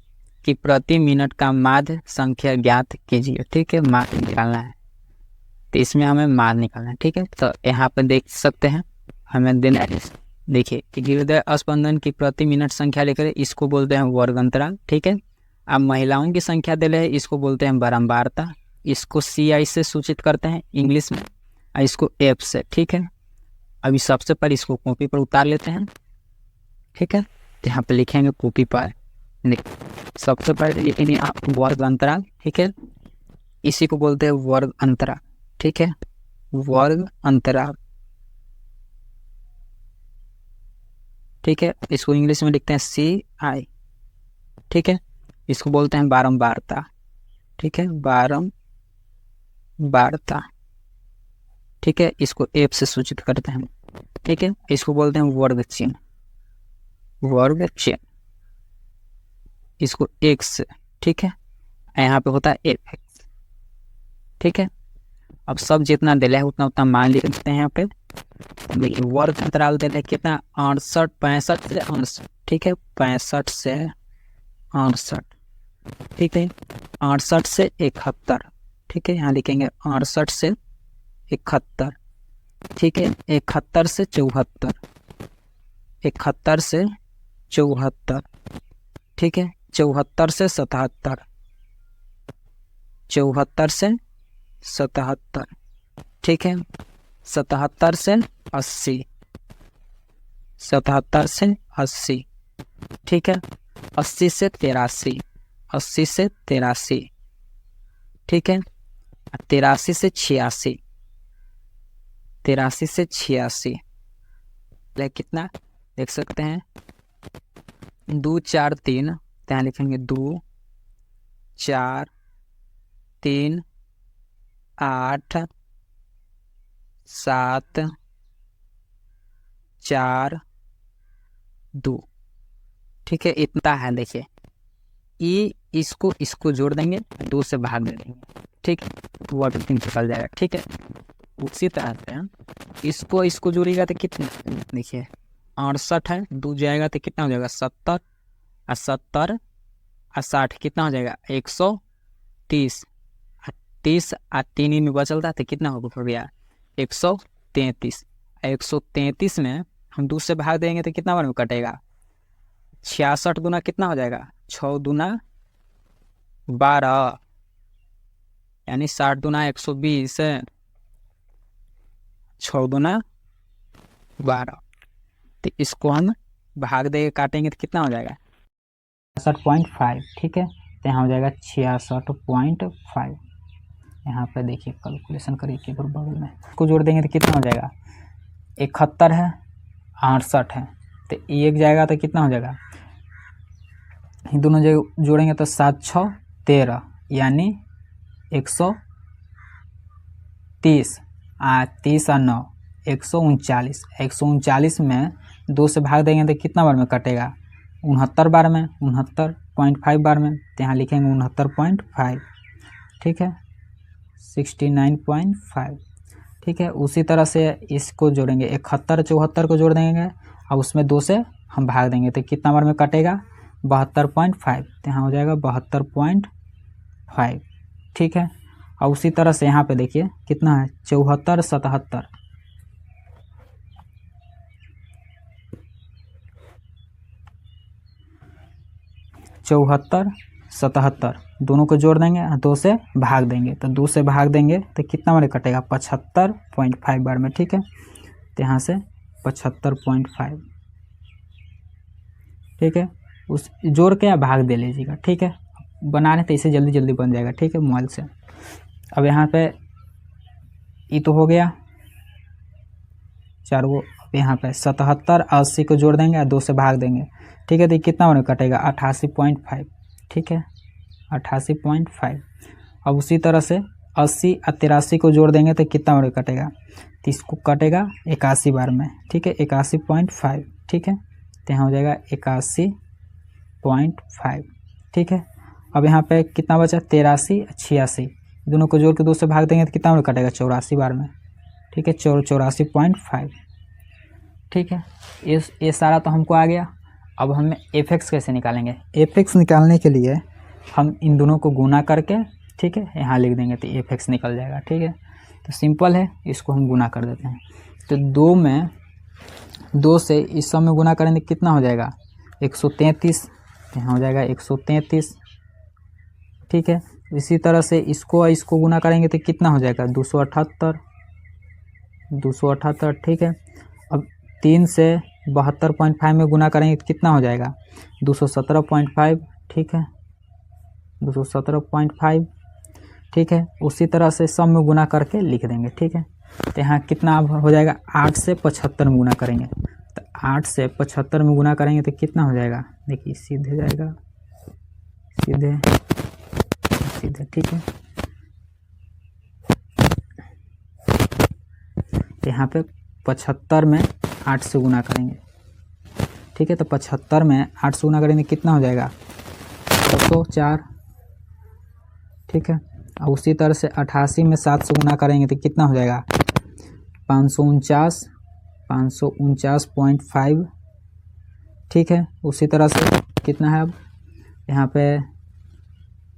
की प्रति मिनट का माध्य संख्या ज्ञात कीजिए। ठीक है, माध्य निकालना है, तो इसमें हमें माध्य निकालना है। ठीक है, तो यहाँ पर देख सकते हैं हमें देना है, देखिए हृदय स्पंदन की प्रति मिनट संख्या लेकर इसको बोलते हैं वर्ग अंतराल। ठीक है, अब महिलाओं की संख्या दे रहे हैं, इसको बोलते हैं बारंबारता। इसको CI से सूचित करते हैं इंग्लिश में, और इसको F से। ठीक है, अभी सबसे पहले इसको कॉपी पर उतार लेते हैं। ठीक है, तो यहाँ पे लिखेंगे कॉपी पर, सबसे पहले लिखेंगे आप वर्ग अंतराल। ठीक है, इसी को बोलते हैं वर्ग अंतराल। ठीक है, वर्ग अंतराल। ठीक है, इसको इंग्लिश में लिखते हैं CI। ठीक है, इसको बोलते हैं बारंबारता। ठीक है, बारंबारता। ठीक है, इसको F से सूचित करते हैं। ठीक है, इसको बोलते हैं वर्ग चिन्ह, वर्ग चिन्ह, इसको X। ठीक है, यहाँ पे होता है FX। ठीक है, अब सब जितना दिला है उतना उतना मान लिख देते हैं यहाँ पे। देखिए वर्ग अंतराल देते हैं कितना, 68, 65 से 68। ठीक है, 65 से 68। ठीक है, 68 से 71। ठीक है, यहाँ लिखेंगे 68 से 71। ठीक है, 71 से 74, 71 से 74। ठीक है, 74 से 77, 74 से 77। ठीक है, 77 से 80, 77 से 80। ठीक है, 80 से 83, 80 से 83। ठीक है, 83 से 86, 83 से 86। कितना देख सकते हैं, 2 4 3, यहाँ लिखेंगे 2 4 3 8 7 4 2। ठीक है, इतना है। देखिए इसको जोड़ देंगे, 2 से भाग दे देंगे। ठीक है, वो एवरीथिंग निकल जाएगा। ठीक है, उसी तरह से इसको जोड़िएगा तो कितना, देखिए 68 है, 2 जाएगा तो कितना हो जाएगा 70, और 70 और 60 कितना हो जाएगा 130, 30 और 3 में बचल था तो कितना हो गया 133। 133 में हम 2 से भाग देंगे तो कितना बार में कटेगा, 66 दूना कितना हो जाएगा, 6 दूना 12, यानी 60 दूना 120, 6 दूना 12। तो इसको हम भाग दे काटेंगे तो कितना हो जाएगा 66.5। ठीक है, तो यहाँ हो जाएगा 66.5। यहाँ पे देखिए कैलकुलेशन करिए के बगल में, इसको जोड़ देंगे तो कितना हो जाएगा, 71 है, 68 है, तो एक जाएगा तो कितना हो जाएगा, दोनों जगह जोड़ेंगे तो 7 6 13, यानी 130, 30 और 9 139। 139 में 2 से भाग देंगे तो कितना बार में कटेगा, 69 बार में, 69.5 बार में, तो यहाँ लिखेंगे 69.5। ठीक है, 69.5। ठीक है, उसी तरह से इसको जोड़ेंगे, 71 74 को जोड़ देंगे और उसमें 2 से हम भाग देंगे तो कितना बार में कटेगा 72.5, तो यहाँ हो जाएगा 72.5। ठीक है, और उसी तरह से यहाँ पे देखिए कितना है 74 77, 74 77 दोनों को जोड़ देंगे, 2 से भाग देंगे, तो 2 से भाग देंगे तो कितना बार कटेगा 75.5 बार में। ठीक है, तो यहाँ से 75.5। ठीक है, उस जोड़ के भाग दे लीजिएगा। ठीक है, बना रहे तो इसे जल्दी जल्दी बन जाएगा। ठीक है, मोबाइल से। अब यहाँ पे ये तो हो गया 4 वो, यहाँ पे 77 80 को जोड़ देंगे और 2 से भाग देंगे। ठीक है, तो कितना बार कटेगा 88.5। ठीक है, 88.5। अब उसी तरह से 80 और 83 को जोड़ देंगे तो कितना बार कटेगा, तो इसको कटेगा 81 बार में। ठीक है, 81.5। ठीक है, तो यहाँ हो जाएगा 81.5। ठीक है, अब यहाँ पे कितना बचा 83 86, दोनों को जोड़ के 2 से भाग देंगे तो कितना बार कटेगा 84 बार में। ठीक है, 84.5। ठीक है। ये सारा तो हमको आ गया। अब हमें एफ एक्स कैसे निकालेंगे? एफ एक्स निकालने के लिए हम इन दोनों को गुना करके, ठीक है, यहाँ लिख देंगे तो एफ एक्स निकल जाएगा, ठीक है। तो सिंपल है, इसको हम गुना कर देते हैं। तो 2 से इस सब में गुना करेंगे कितना हो जाएगा? 133। यहाँ हो जाएगा 133, ठीक है। इसी तरह से इसको गुना करेंगे तो कितना हो जाएगा? 278, ठीक है। अब 3 से 72.5 में गुना करेंगे तो कितना हो जाएगा? 217.5, ठीक है, 217.5, ठीक है। उसी तरह से सब में गुना करके लिख देंगे, ठीक है। तो यहाँ कितना हो जाएगा? 8 से 75 में गुना करेंगे, तो 8 से 75 में गुना करेंगे तो कितना हो जाएगा? देखिए सीधे जाएगा, सीधे, ठीक है। यहाँ पे 75 में 8 से गुना करेंगे, ठीक है। तो 75 में 8 से गुना करेंगे कितना हो जाएगा? 204, ठीक है। और उसी तरह से 88 में 7 से गुना करेंगे तो कितना हो जाएगा? 549.5, ठीक है। उसी तरह से कितना है? अब यहाँ पे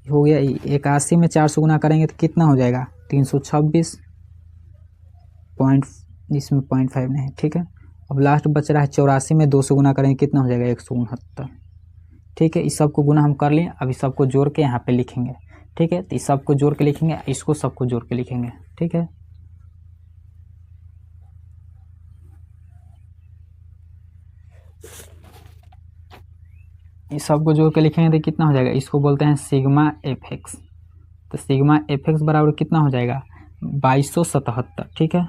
हो गया 81 में 4 से गुना करेंगे तो कितना हो जाएगा? 326 पॉइंट, इसमें 0.5 नहीं है, ठीक है। अब लास्ट बच रहा है 84 में 2 से गुना करेंगे कितना हो जाएगा? 169, ठीक है। इस सब को गुना हम कर लिए। अब इस सब को जोड़ के यहाँ पे लिखेंगे, ठीक है। तो इस सब को जोड़ के लिखेंगे, इसको सबको जोड़ के लिखेंगे, ठीक है। इस सब को जोड़ के लिखेंगे तो कितना हो जाएगा? इसको बोलते हैं सिग्मा एफ एक्स। तो सिग्मा एफ एक्स बराबर कितना हो जाएगा? 2277, ठीक है,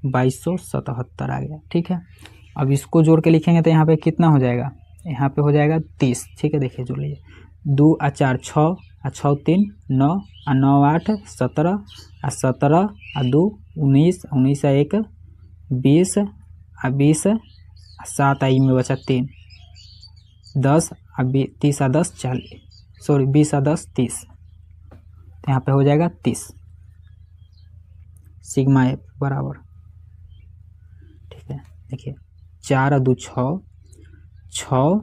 2277 आ गया, ठीक है। अब इसको जोड़ के लिखेंगे तो यहाँ पे कितना हो जाएगा? यहाँ पे हो जाएगा 30, ठीक है। देखिए जोड़ लीजिए, 2 और 4 6, 6 3 9, और 9 8 17, और 17 और 2 19, 19 और 1 20, और 20 और 7 आई में बचा 3, 10 और 30 और 10 40, सॉरी 20 और 10 30, तो यहाँ पे हो जाएगा 30 सिग्मा एफ बराबर, ठीक है। देखिए 4 और 2 6, 6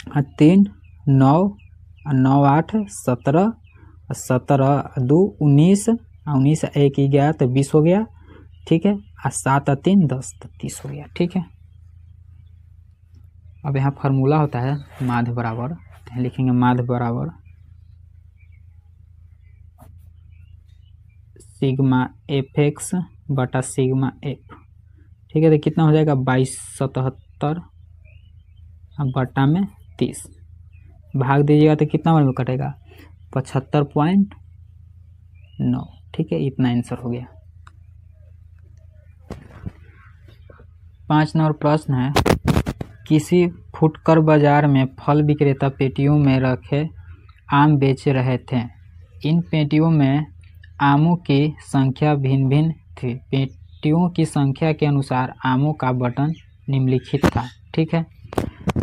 और 3 9, और 9 8 17, और 17 और 2 19, और 19 और 1 11 तो 20 हो गया, ठीक है। और 7 और 3 10 तो 30 हो गया, ठीक है। अब यहाँ फार्मूला होता है माध्य बराबर, तो लिखेंगे माध्य बराबर सिग्मा एफ एक्स बटा सिग्मा एफ, ठीक है। तो कितना हो जाएगा? 2277 बटा में 30, भाग दीजिएगा तो कितना बार में कटेगा? 75.9, ठीक है। इतना आंसर हो गया। 5 नंबर प्रश्न है, किसी फुटकर बाजार में फल विक्रेता पेटियों में रखे आम बेच रहे थे। इन पेटियों में आमों की संख्या भिन्न भिन्न थी। पेटियों की संख्या के अनुसार आमों का बटन निम्नलिखित था, ठीक है।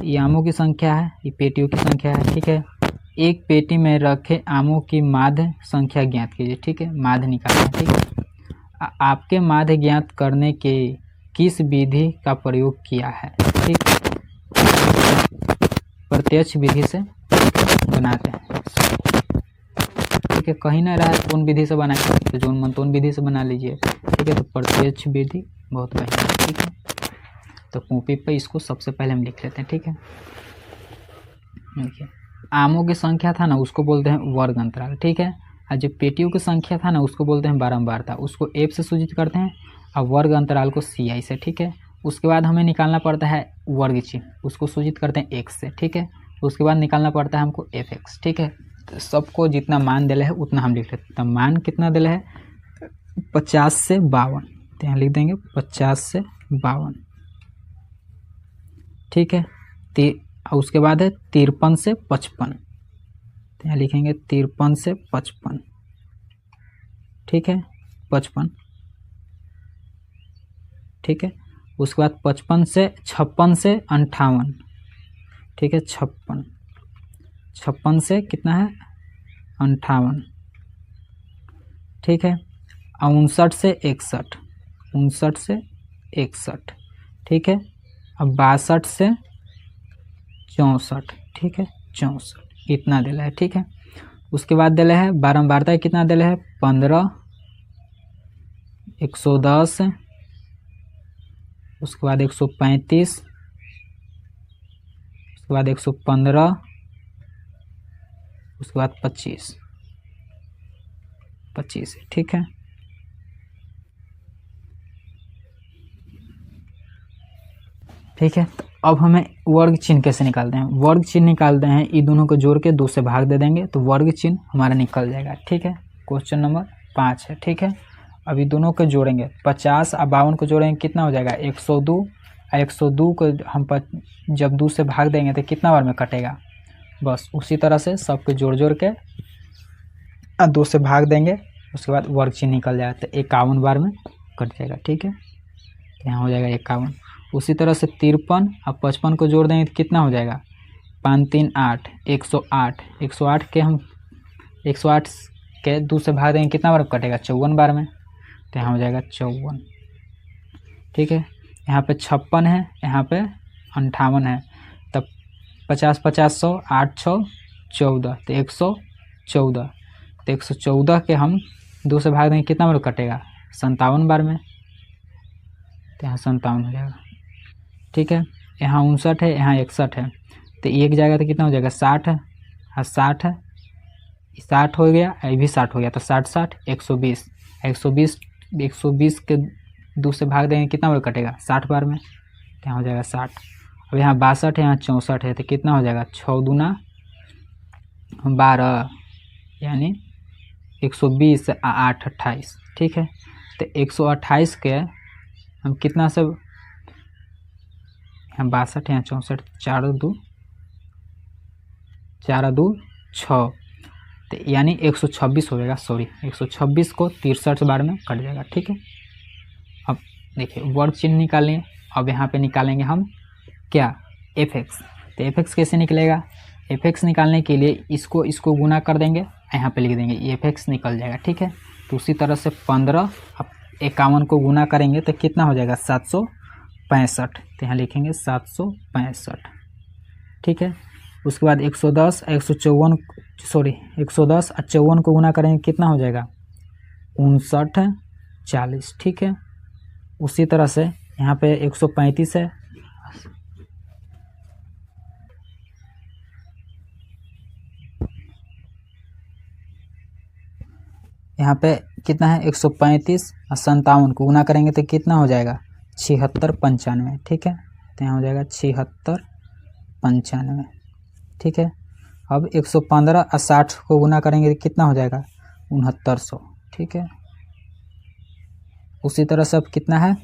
ये आमों की संख्या है, ये पेटियों की संख्या है, ठीक है। एक पेटी में रखे आमों की माध्य संख्या ज्ञात कीजिए, ठीक है। माध्य निकालना, ठीक है। आपके माध्य ज्ञात करने के किस विधि का प्रयोग किया है, ठीक। प्रत्यक्ष विधि से बनाते हैं, ठीक है। कहीं ना रहा है कौन विधि से बनाए तो जो मन तो विधि से बना लीजिए, ठीक है। तो प्रत्यक्ष विधि बहुत बढ़िया, ठीक है। तो कॉपी पे इसको सबसे पहले हम लिख लेते हैं, ठीक है। देखिए आमों की संख्या था ना, उसको बोलते हैं वर्ग अंतराल, ठीक है। और जो पेटियों की संख्या था ना, उसको बोलते हैं बारंबारता, उसको एफ से सूचित करते हैं, और वर्ग अंतराल को सी आई से, ठीक है। उसके बाद हमें निकालना पड़ता है वर्ग चिन्ह, उसको सूचित करते हैं एक्स से, ठीक है। उसके बाद निकालना पड़ता है हमको एफ एक्स, ठीक है। तो सबको जितना मान दिले है उतना हम लिख लेते हैं। तो मान कितना दिले है? 50 से 52, तो यहाँ लिख देंगे 50 से 52, ठीक है। उसके बाद है 53 से 55, तो यहाँ लिखेंगे 53 से 55, ठीक है, 55, ठीक है। उसके बाद 55 से 56 से 58, ठीक है, 56 से कितना है? 58, ठीक है। 59 से 61, 59 से 61, ठीक है। अब 62 से 64, ठीक है, 64 इतना दिला है, ठीक है। उसके बाद दिला है बारंबारता कितना दिला है 15, 110, उसके बाद 135, उसके बाद 115, उसके बाद 25, ठीक है। ठीक है, तो अब हमें वर्ग चिन्ह कैसे निकालते हैं। वर्ग चिन्ह निकालते हैं, ये दोनों को जोड़ के 2 से भाग दे देंगे तो वर्ग चिन्ह हमारा निकल जाएगा, ठीक है। क्वेश्चन नंबर 5 है, ठीक है। अभी दोनों को जोड़ेंगे, 50 और 52 को जोड़ेंगे कितना हो जाएगा 102, और 102 को हम जब 2 से भाग देंगे तो कितना बार में कटेगा। बस उसी तरह से सबको जोड़ जोड़ के 2 से भाग देंगे, उसके बाद वर्ग चिन्ह निकल जाएगा तो 51 बार में कट जाएगा, ठीक है। तो यहाँ हो जाएगा 51। उसी तरह से 53 और 55 को जोड़ देंगे तो कितना हो जाएगा 5 3 8, 108, 108 के हम 108 के 2 से भाग देंगे कितना बार कटेगा 54 बार में, तो यहाँ हो जाएगा 54, ठीक है। यहाँ पे 56 है, यहाँ पे 58 है, तब 50 50 100, 8 6 14, तो 114, तो 114 के हम 2 से भाग देंगे कितना बार कटेगा 57 बार में, तो यहाँ 57 हो जाएगा, ठीक है। यहाँ 59 है, यहाँ 61 है, तो एक जाएगा तो कितना हो जाएगा 60 है, हाँ 60 है, 60 हो गया, ये भी 60 हो गया, तो 60 60 120, 120 के 2 से भाग देंगे कितना बार कटेगा 60 बार में, तो यहाँ हो जाएगा 60। अब यहाँ 62 है, यहाँ 64 है, तो कितना हो जाएगा 6 दूना 12, यानी 120 8 28, ठीक है। तो 128 के हम कितना से, यहाँ 62 यहाँ 64, 4 2 6, तो यानी 126 हो जाएगा, सॉरी 126 को 63 बार में कट जाएगा, ठीक है। अब देखिए वर्ग चिन्ह निकालें, अब यहाँ पे निकालेंगे हम क्या fx, तो fx कैसे निकलेगा, fx निकालने के लिए इसको गुना कर देंगे, यहाँ पे लिख देंगे fx निकल जाएगा, ठीक है। तो उसी तरह से 15 अब 51 को गुना करेंगे तो कितना हो जाएगा 765, तो यहाँ लिखेंगे 765, ठीक है। उसके बाद 110 154, सॉरी 110 और 54 को गुना करेंगे कितना हो जाएगा 59 40, ठीक है। उसी तरह से यहाँ पे 135 है, यहाँ पे कितना है 135 और 57 को गुना करेंगे तो कितना हो जाएगा 76 95, ठीक है। तो यहाँ हो जाएगा 76 95, ठीक है। अब 115 और 60 को गुना करेंगे तो कितना हो जाएगा 6900, ठीक है। उसी तरह से अब कितना है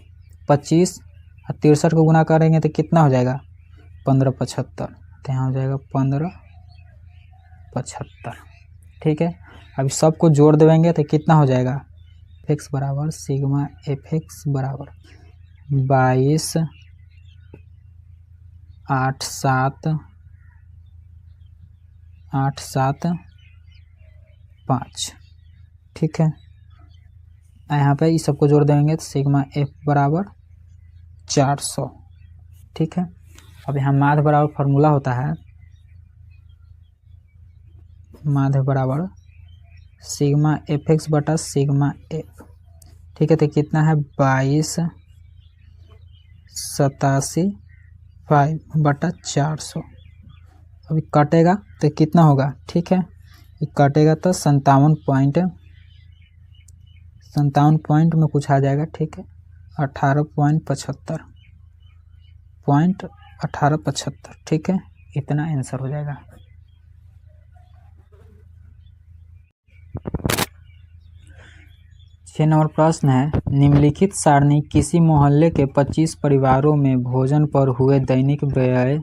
25 और 63 को गुना करेंगे तो कितना हो जाएगा 1575, तो यहाँ हो जाएगा 1575, ठीक है। अभी सबको जोड़ देंगे तो कितना हो जाएगा fx बराबर सिग्मा fx बराबर 22 8 7 8 7 5, ठीक है। यहाँ पे इस सबको जोड़ देंगे तो सिग्मा f बराबर 400, ठीक है। अब यहाँ माध्य बराबर फार्मूला होता है, माध्य बराबर सिग्मा fx बटा सिग्मा f, ठीक है। तो कितना है 22 87 5 बटा 400, अभी कटेगा तो कितना होगा, ठीक है। ये कटेगा तो 57 पॉइंट में कुछ आ जाएगा, ठीक है 18.75, ठीक है। इतना आंसर हो जाएगा। छः नंबर प्रश्न है, निम्नलिखित सारणी किसी मोहल्ले के 25 परिवारों में भोजन पर हुए दैनिक व्यय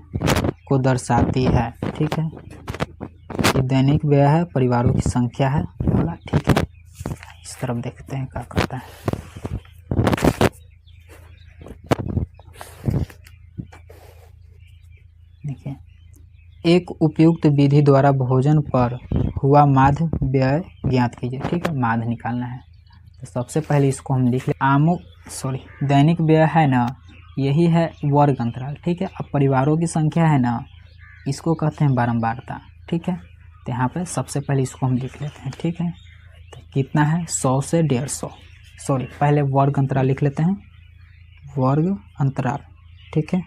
को दर्शाती है, ठीक है। ये दैनिक व्यय है, परिवारों की संख्या है बोला, ठीक है। इस तरफ देखते हैं क्या करता है। देखिए, एक उपयुक्त विधि द्वारा भोजन पर हुआ माध्य व्यय ज्ञात कीजिए, ठीक है। माध्य निकालना है, तो सबसे पहले इसको हम लिख ले दैनिक व्यय है ना, यही है वर्ग अंतराल। ठीक है, अब परिवारों की संख्या है ना, इसको कहते हैं बारंबारता। ठीक है, तो यहाँ पे सबसे पहले इसको हम लिख लेते हैं। ठीक है, तो कितना है 100 से 150। पहले वर्ग अंतराल लिख लेते हैं, वर्ग अंतराल। ठीक है,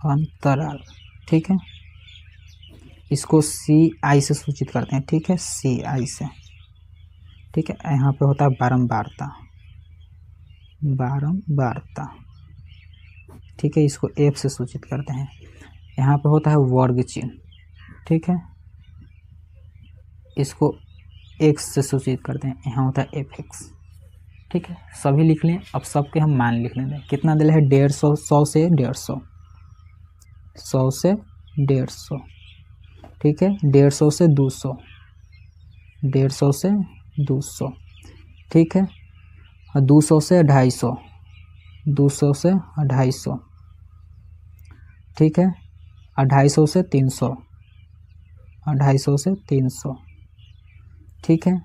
अंतराल। ठीक है, इसको CI से सूचित करते हैं। ठीक है, CI से। ठीक है, यहाँ पे होता है बारंबारता, बारंबारता। ठीक है, इसको F से सूचित करते हैं। यहाँ पे होता है वर्ग चिन्ह। ठीक है, इसको X से सूचित करते हैं, यहाँ होता है FX। ठीक है, सभी लिख लें। अब सबके हम मान लिख लेंगे। कितना दिले है 150, 100 से 150, 100 से 150। ठीक है, 150 से 200, 150 से 200। ठीक है, और 200 से 250, 200 से 250। ठीक है, 250 से 300, 250 से 300। ठीक है,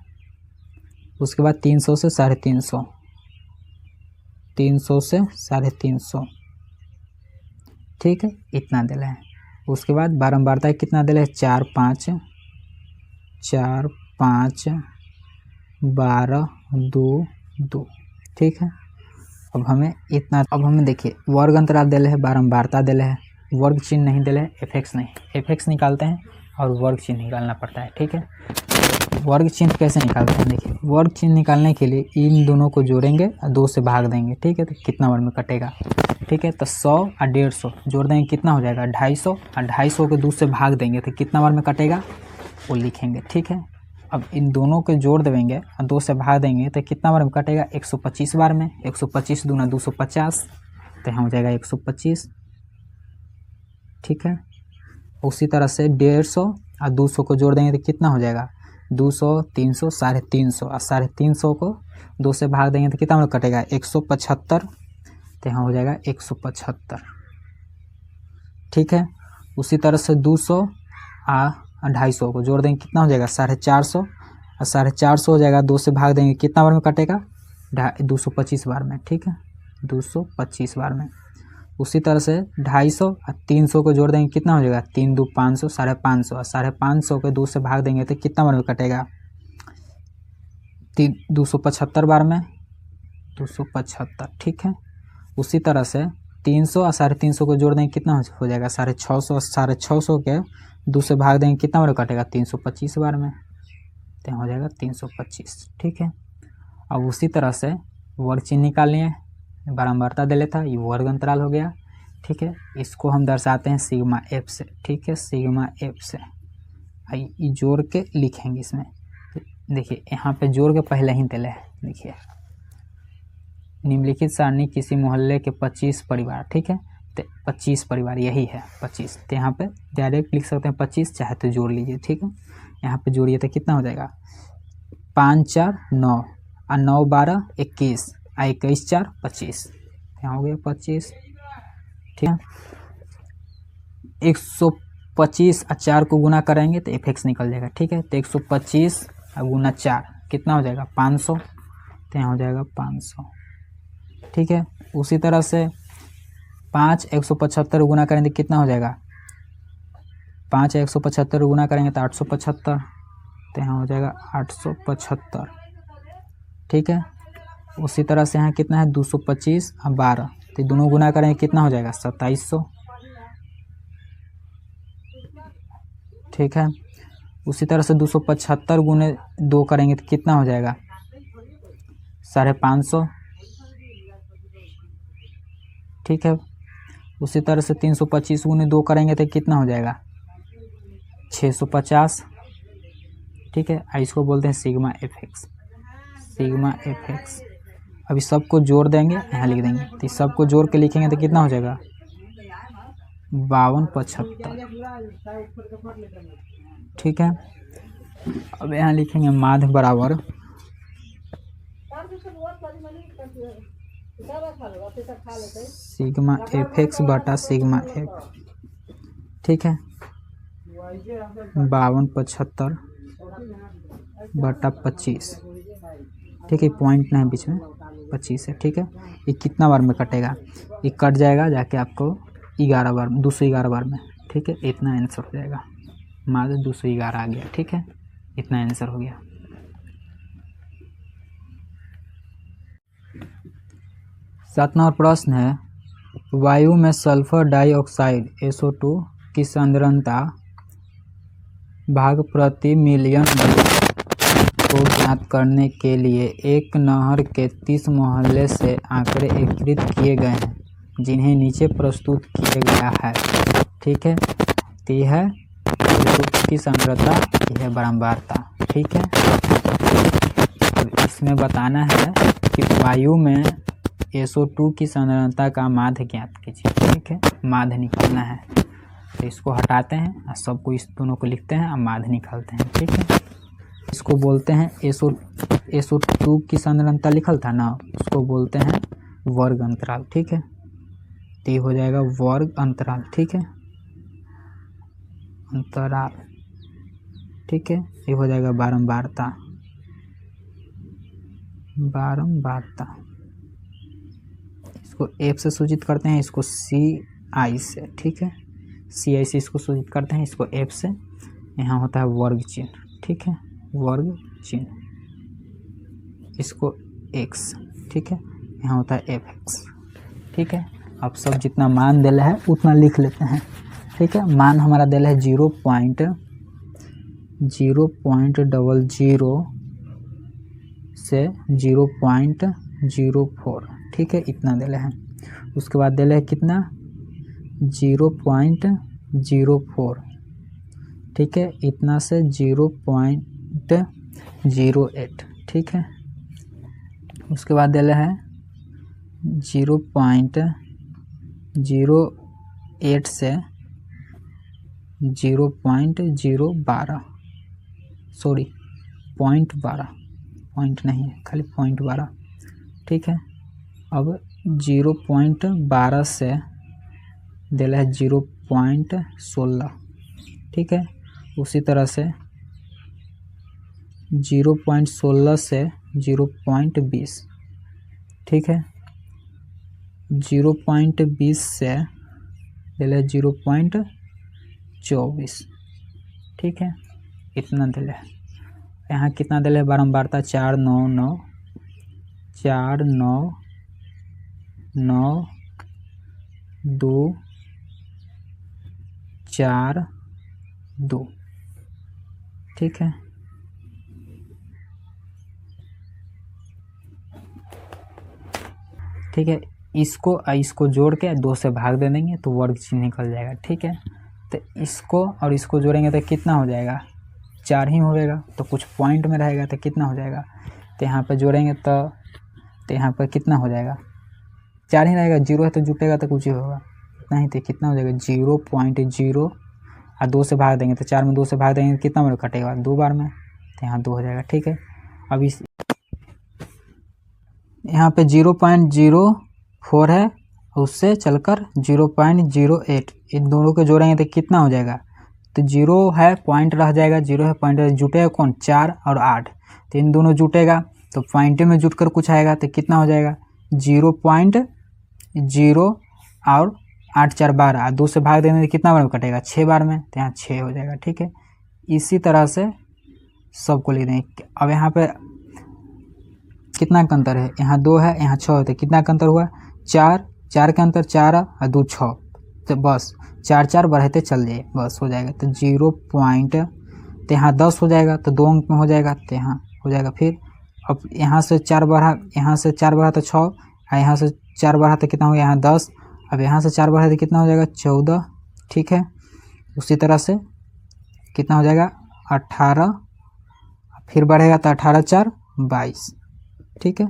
उसके बाद 300 से 350, 300 से 350। ठीक है, इतना दिला है। उसके बाद बारंबारता कितना दिला है 4, 5, 4, 5, 12, 2, 2। ठीक है, अब हमें देखिए वर्ग अंतराल दिले है, बारंबारता दिले है, वर्ग चिन्ह नहीं दिले है, FX नहीं। FX निकालते हैं और वर्ग चिन्ह निकालना पड़ता है। ठीक है, वर्ग चिन्ह कैसे निकालते हैं? देखिए, वर्ग चिन्ह निकालने के लिए इन दोनों को जोड़ेंगे और 2 से भाग देंगे। ठीक है, तो कितना बार में कटेगा? ठीक है, तो 100 और 150 जोड़ देंगे, कितना हो जाएगा 250, और 250 को 2 से भाग देंगे तो कितना बार में कटेगा वो लिखेंगे। ठीक है, अब इन दोनों को जोड़ देंगे और 2 से भाग देंगे तो कितना बार में कटेगा 125 बार में। 125 दूना 250, तो यहाँ हो जाएगा 125। ठीक है, उसी तरह से 150 और 200 को जोड़ देंगे तो कितना हो जाएगा 200, 300, 350, और 350 को 2 से भाग देंगे तो कितना बार कटेगा 175, तो यहाँ हो जाएगा 175। ठीक है, उसी तरह से 200 और 250 को जोड़ देंगे, कितना हो जाएगा 450, और 450 हो जाएगा, 2 से भाग देंगे कितना बार में कटेगा 225 बार में। ठीक है, 225 बार में। उसी तरह से 250 और 300 को जोड़ देंगे, कितना हो जाएगा 3 2 500, 550, और 550 को 2 से भाग देंगे तो कितना बार में कटेगा 275 बार में, 275। ठीक है, उसी तरह से 300 और 350 को जोड़ देंगे, कितना हो जाएगा 650, और 650 के 2 से भाग देंगे कितना बार कटेगा 325 बार में, तो हो जाएगा 325। ठीक है, अब उसी तरह से वर्ग चिन्ह निकाल लिए, बारंबारता दे लेता, ये वर्ग अंतराल हो गया। ठीक है, इसको हम दर्शाते हैं सिग्मा F से। ठीक है, सिग्मा F से ये जोड़ के लिखेंगे इसमें। देखिए यहाँ पे जोड़ के पहले ही दिले है। देखिए, निम्नलिखित सारणी किसी मोहल्ले के 25 परिवार। ठीक है, तो 25 परिवार यही है 25, तो यहाँ पे डायरेक्ट लिख सकते हैं 25, चाहे तो जोड़ लीजिए। ठीक है, यहाँ पे जोड़िए तो कितना हो जाएगा 5 4 9, और 9 12 21, और 21 4 25, यहाँ हो गया 25। ठीक है, 125 और 4 को गुना करेंगे तो FX निकल जाएगा। ठीक है, तो 125 और गुना 4 कितना हो जाएगा 500, तो यहाँ हो जाएगा 500। ठीक है, उसी तरह से 5 175 गुना करेंगे तो कितना हो जाएगा 5 175 गुना करेंगे तो 875, तो यहाँ हो जाएगा 875। ठीक है, उसी तरह से यहाँ कितना है 225 और 12, तो दोनों गुना करेंगे कितना हो जाएगा 2700। ठीक है, उसी तरह से 275 गुने 2 करेंगे तो कितना हो जाएगा 550। ठीक है, उसी तरह से 325 गुने 2 करेंगे तो कितना हो जाएगा 650। ठीक है, इसको बोलते हैं सिग्मा FX, सिग्मा FX। अभी सबको जोड़ देंगे, यहाँ लिख देंगे, तो सबको जोड़ के लिखेंगे तो कितना हो जाएगा 5275। ठीक है, अब यहाँ लिखेंगे माध्य बराबर सिग्मा FX बटा सिग्मा F। ठीक है, 5275 बटा 25। ठीक है, पॉइंट नहीं बीच में, 25 है, ठीक है। ये कितना बार में कटेगा, ये कट जाएगा जाके आपको 11 बार, 211 बार में, ठीक है। इतना आंसर हो जाएगा, मान लो 211 आ गया, ठीक है, इतना आंसर हो गया। 7 नंबर प्रश्न है, वायु में सल्फर डाइऑक्साइड SO2 की सांद्रता भाग प्रति मिलियन को ज्ञात करने के लिए एक नहर के 30 मोहल्ले से आंकड़े एकत्रित किए गए हैं, जिन्हें नीचे प्रस्तुत किया गया है, ठीक है। तो यह है SO2 की सांद्रता, यह है बारंबारता, ठीक है। अब इसमें बताना है कि वायु में SO2 की सांद्रता का माध्य ज्ञात कीजिए, ठीक है, माध्य निकालना है। तो इसको हटाते हैं और सबको, इस दोनों को लिखते हैं और माध्य निकालते हैं, ठीक है। इसको बोलते हैं SO2 की सांद्रता लिखल था ना, उसको बोलते हैं वर्ग अंतराल, ठीक है। तो ये हो जाएगा वर्ग अंतराल, ठीक है, अंतराल, ठीक है। ये हो जाएगा बारंबारता, बारंबारता। इसको F से सूचित करते हैं, इसको CI से, ठीक है, CI से इसको सूचित करते हैं, इसको F से। यहाँ होता है वर्ग चिन्ह, ठीक है, वर्ग चिन्ह, इसको X, ठीक है, यहाँ होता है FX, ठीक है। अब सब जितना मान दिला है उतना लिख लेते हैं, ठीक है। मान हमारा दिला है 0.00 से 0.04, ठीक है, इतना दिला है। उसके बाद दिला है कितना, 0.04, ठीक है, इतना से 0.08, ठीक है। उसके बाद दिला है 0.08 से 0.012, सॉरी 0.12, पॉइंट नहीं है, खाली 0.12, ठीक है। अब 0.12 से दिला है 0.16, ठीक है। उसी तरह से 0.16 से 0.20, ठीक है। 0.20 से दिला है 0.24, ठीक है, इतना दिला है। यहाँ कितना दिला है बारंबारता, 499, 2 4 2, ठीक है। ठीक है, इसको जोड़ के 2 से भाग दे देंगे तो वर्ग चिन्ह निकल जाएगा, ठीक है। तो इसको और इसको जोड़ेंगे तो कितना हो जाएगा, 4 ही होगा, तो कुछ पॉइंट में रहेगा तो कितना हो जाएगा, तो यहाँ पर जोड़ेंगे तो यहाँ पर कितना हो जाएगा, 4 ही रहेगा, 0 है तो जुटेगा तो कुछ ही होगा, इतना ही। तो कितना हो जाएगा 0.0 और 2 से भाग देंगे तो 4 में 2 से भाग देंगे तो कितना बार कटेगा, 2 बार में, तो यहाँ 2 हो जाएगा, ठीक है। अब इस यहाँ पे 0.04 है, उससे चलकर 0.08, इन दोनों को जोड़ेंगे तो कितना हो जाएगा, तो 0 है पॉइंट रह जाएगा, 0 है पॉइंट, जुटेगा कौन, 4 और 8, तो इन दोनों जुटेगा तो पॉइंट में जुट कर कुछ आएगा तो कितना हो जाएगा 0.0 और 8 4 12, 2 से भाग देने तो कितना बार में कटेगा, 6 बार में, तो यहाँ 6 हो जाएगा, ठीक है। इसी तरह से सबको लिख देंगे। अब यहाँ पे कितना का अंतर है, यहाँ 2 है, यहाँ 6 है, तो कितना का अंतर हुआ, 4 4 का अंतर, 4 और 2 6, तो बस 4 4 बढ़ते चल जाइए, बस हो जाएगा। तो 0 पॉइंट, तो यहाँ 10 हो जाएगा, तो 2 अंक में हो जाएगा, तो यहाँ हो जाएगा। फिर अब यहाँ से 4 बढ़ा, यहाँ से 4 बढ़ा तो 6, और यहाँ से 4 बढ़ा तो कितना हो गया, यहाँ 10, अब यहाँ से 4 बढ़ा तो कितना हो जाएगा 14, ठीक है। उसी तरह से कितना हो जाएगा 18, फिर बढ़ेगा तो 18 4 22, ठीक है,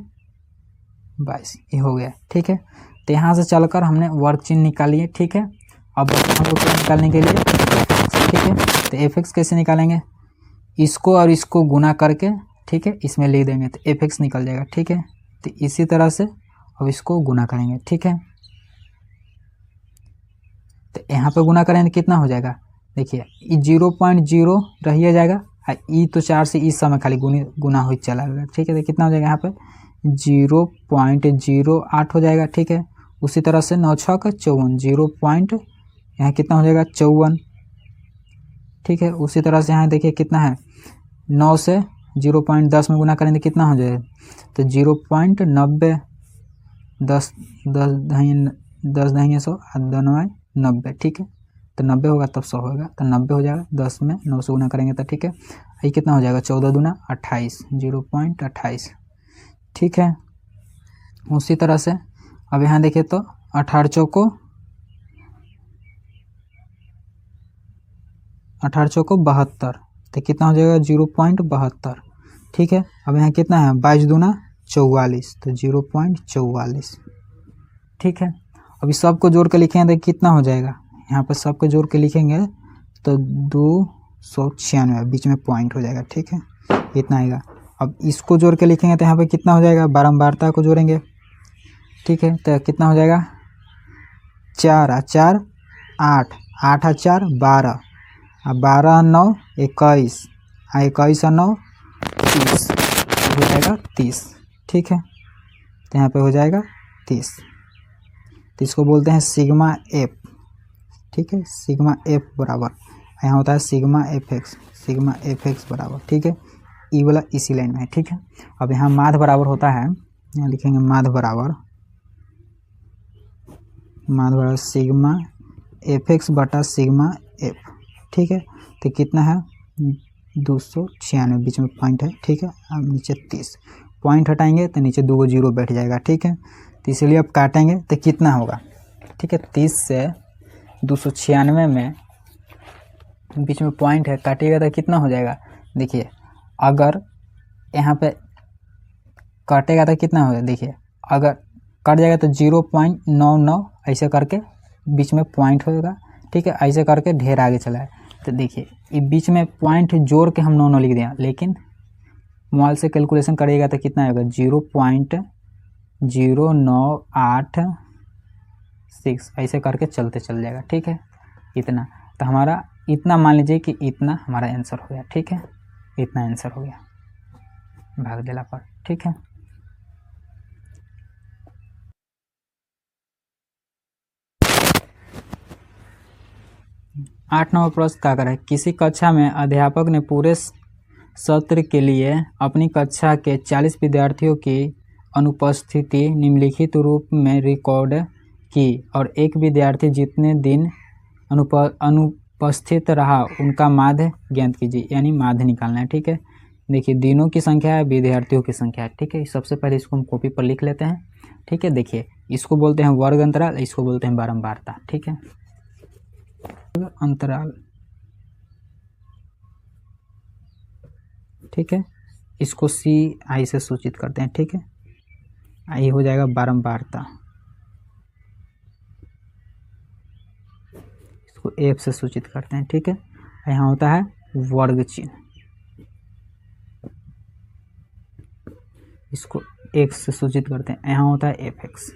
22, ये हो गया, ठीक है। तो यहाँ से चलकर हमने वर्ग चिन्ह निकाली है, ठीक है। अब हमको क्या निकालने के लिए, ठीक है, तो fx कैसे निकालेंगे, इसको और इसको गुना करके, ठीक है, इसमें लिख देंगे तो fx निकल जाएगा, ठीक है। तो इसी तरह से अब इसको गुना करेंगे, ठीक है। तो यहाँ पे गुना करेंगे तो कितना हो जाएगा, देखिए 0.0 रहिए जाएगा, ई तो 4 से इस समय खाली गुना हो चला गया, ठीक है। तो कितना हो जाएगा यहाँ पे 0.08 हो जाएगा, ठीक है। उसी तरह से 9 6 का 54, 0 पॉइंट यहाँ कितना हो जाएगा 54, ठीक है। उसी तरह से यहाँ देखिए कितना है 9 से 0.10 में गुना करेंगे कितना हो जाएगा, तो 0.90, 10 दहिए 100 और 2 90, ठीक है। तो 90 होगा तब 100 होगा, तो 90 हो जाएगा। 10 में 9 से गुना करेंगे तो, ठीक है। ये कितना हो जाएगा 14 दूना 28, 0.28, ठीक है। उसी तरह से अब यहाँ देखिए तो 18 चौको 72, तो कितना हो जाएगा 0.72, ठीक है। अब यहाँ कितना है 22 दूना 44, तो 0.44, ठीक है। अभी सबको जोड़ के लिखेंगे तो कितना हो जाएगा, यहाँ पर सबको जोड़ के लिखेंगे तो 296, बीच में पॉइंट हो जाएगा, ठीक है। इतना आएगा। अब इसको जोड़ के लिखेंगे तो यहाँ पे कितना हो जाएगा, बारंबारता को जोड़ेंगे, ठीक है। तो कितना हो जाएगा 4 और 4 8, 8 और 4 12, और 12 और 9 21, और 21 और 9 30, हो जाएगा 30, ठीक है। तो यहाँ पे हो जाएगा 30। तो इसको बोलते हैं सिग्मा एफ, ठीक है। सिग्मा एफ बराबर यहाँ होता है सिग्मा एफ एक्स बराबर, ठीक है। ई वाला इसी लाइन में है, ठीक है। अब यहाँ माध्य बराबर होता है, यहाँ लिखेंगे माध्य बराबर सिग्मा एफ एक्स बटा सिग्मा एफ, ठीक है। तो कितना है 296, बीच में पॉइंट है, ठीक है। अब नीचे 30, पॉइंट हटाएंगे तो नीचे 2 जीरो बैठ जाएगा, ठीक है। तो इसलिए अब काटेंगे तो कितना होगा, ठीक है। 30 से 296 में बीच में पॉइंट है, काटिएगा तो कितना हो जाएगा, देखिए अगर यहाँ पे काटेगा तो कितना होगा, देखिए अगर कट जाएगा तो 0.99 ऐसे करके बीच में पॉइंट होगा, ठीक है। ऐसे करके ढेर आगे चला है। तो देखिए ये बीच में पॉइंट जोड़ के हम 9 लिख दिया, लेकिन मोबाइल से कैलकुलेशन करिएगा तो कितना होगा 0.0986 ऐसे करके चलते चल जाएगा, ठीक है। इतना तो हमारा इतना मान लीजिए कि इतना हमारा आंसर हो गया, ठीक है। इतना आंसर हो गया भाग देला पर, ठीक है। आठ नंबर प्रश्न का कर है, किसी कक्षा में अध्यापक ने पूरे सत्र के लिए अपनी कक्षा के 40 विद्यार्थियों की अनुपस्थिति निम्नलिखित रूप में रिकॉर्ड की और एक विद्यार्थी जितने दिन अनुपस्थित रहा उनका माध्य ज्ञात कीजिए, यानी माध्य निकालना है, ठीक है। देखिए दिनों की संख्या है, विद्यार्थियों की संख्या है, ठीक है। सबसे पहले इसको हम कॉपी पर लिख लेते हैं, ठीक है। देखिए इसको बोलते हैं वर्ग अंतराल, इसको बोलते हैं बारंबारता, ठीक है। अंतराल, ठीक है। इसको सी आई से सूचित करते हैं, ठीक है। आई हो जाएगा बारंबारता, इसको एफ से सूचित करते हैं, ठीक है। यहाँ होता है वर्ग चिन्ह, इसको एक्स से सूचित करते हैं, यहाँ होता है एफ एक्स,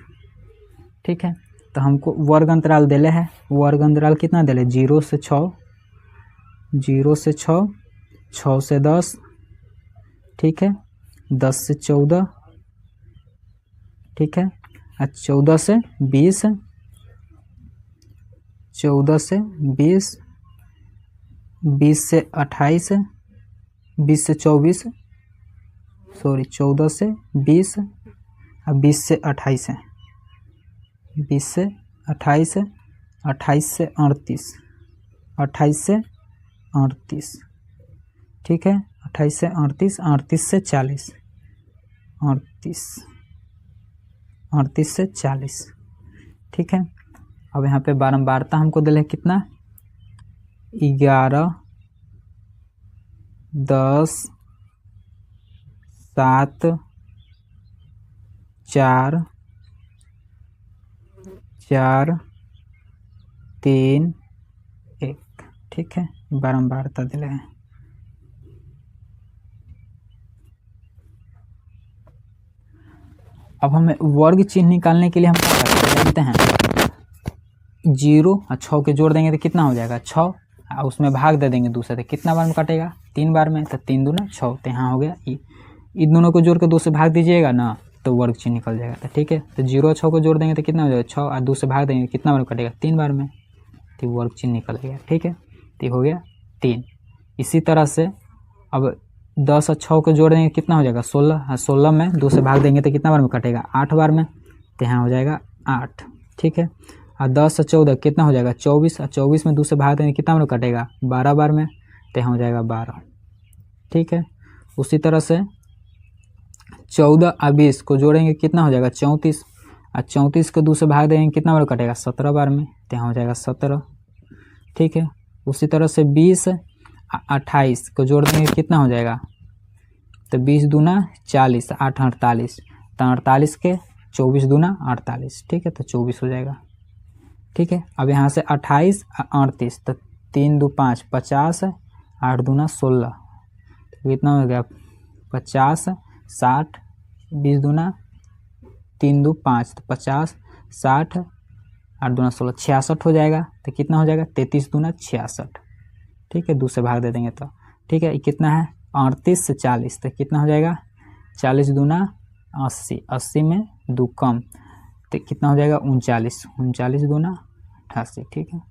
ठीक है। तो हमको वर्ग अंतराल दिले है, वर्ग अंतराल कितना दिले 0 से 6, 0 से 6, 6 से 10, ठीक है, 10 से 14, ठीक है, और 14 से 20, 14 से 20, 20 से 28, 20 से 24, सॉरी 14 से 20 और 20 से 28 है, 20 से 28, 28 से 38, 28 से 38, ठीक है, 28 से 38, 38 से 40, 38, 38 से 40, ठीक है। अब यहाँ पे बारंबारता हमको दिले कितना 11, 10, 7, 4, 4, 3, 1, ठीक है। बारंबारता दिले हैं। अब हमें वर्ग चिन्ह निकालने के लिए हम क्या करते हैं, 0 और 6 के जोड़ देंगे तो कितना हो जाएगा 6, और उसमें भाग दे देंगे दूसरे से, कितना बार में कटेगा 3 बार में, तो 3 दूना 6, तो यहाँ हो गया इन दोनों को जोड़ के 2 से भाग दीजिएगा ना तो वर्ग चिन्ह निकल जाएगा। तो ठीक है, तो 0 और 6 को जोड़ देंगे तो कितना हो जाएगा 6, और 2 से भाग देंगे कितना बार कटेगा 3 बार में, तो वर्ग चिन्ह निकल गया। ठीक है, तो हो गया 3। इसी तरह से अब 10 और 6 को जोड़ देंगे कितना हो जाएगा 16, और 16 में 2 से भाग देंगे तो कितना बार में कटेगा 8 बार में, तो यहाँ हो जाएगा 8। ठीक है, और 10 और 14 कितना हो जाएगा 24, और 24 में 2 से भाग देंगे कितना बार कटेगा 12 बार में, तो यहाँ हो जाएगा 12। ठीक है, उसी तरह से 14 और 20 को जोड़ेंगे कितना हो जाएगा 34, और 34 को 2 से भाग देंगे कितना बार कटेगा 17 बार में, तो यहाँ हो जाएगा 17। ठीक है, उसी तरह से 20 और 28 को जोड़ देंगे कितना हो जाएगा, तो 20 दूना 40, 8 48, तो 48 के 24 दूना 48। ठीक है, तो 24 हो जाएगा। ठीक है, अब यहाँ से 28 और 38, तो 3 2 5 50, 8 दूना 16, तो कितना हो गया 50 60, 20 दूना 3 2 5, तो 50 60, 8 दूना 16 66 हो जाएगा। तो कितना हो जाएगा 33 दूना 66। ठीक है, 2 से भाग दे देंगे तो। ठीक है, ये कितना है 38 से 40, तो कितना हो जाएगा 40 दूना 80, 80 में 2 कम, तो कितना हो जाएगा 39, 39 दूना 88। ठीक है,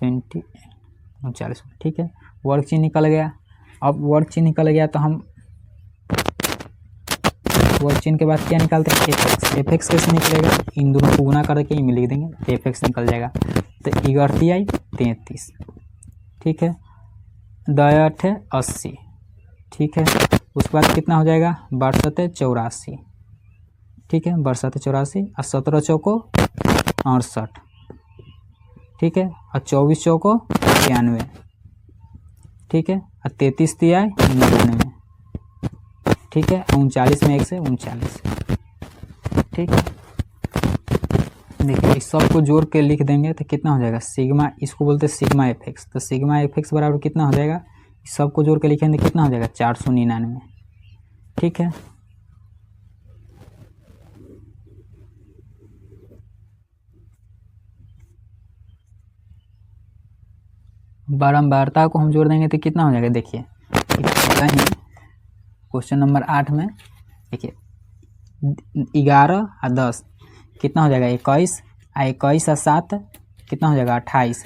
39। ठीक है, वर्ग चिन्ह निकल गया। अब वर्ग चिन्ह निकल गया तो हम वर्ग चिन्ह के बाद क्या निकालते हैं एफ एक्स कैसे निकलेगा, इन दोनों को गुना करके इनमें लिख देंगे तो एफ एक्स निकल जाएगा। तो 11 33। ठीक है, 2 80। ठीक है, उसके बाद कितना हो जाएगा 62 84। ठीक है, 62 84, और 17 चौको 68। ठीक है, और 24 चौको 91। ठीक है, और 33 तिया 99। ठीक है, 39 में 1 से 39। ठीक है, देखिए इस सब को जोड़ के लिख देंगे तो कितना हो जाएगा सिग्मा, इसको बोलते हैं सिग्मा एफ एक्स। तो सिग्मा एफ एक्स बराबर कितना हो जाएगा, इस सब को जोड़ के लिखेंगे तो कितना हो जाएगा 499। ठीक है, बारंबारता को हम जोड़ देंगे तो कितना हो जाएगा, देखिए क्वेश्चन नंबर 8 में देखिए 11 और 10 कितना हो जाएगा 21, और 21 और 7 कितना हो जाएगा 28,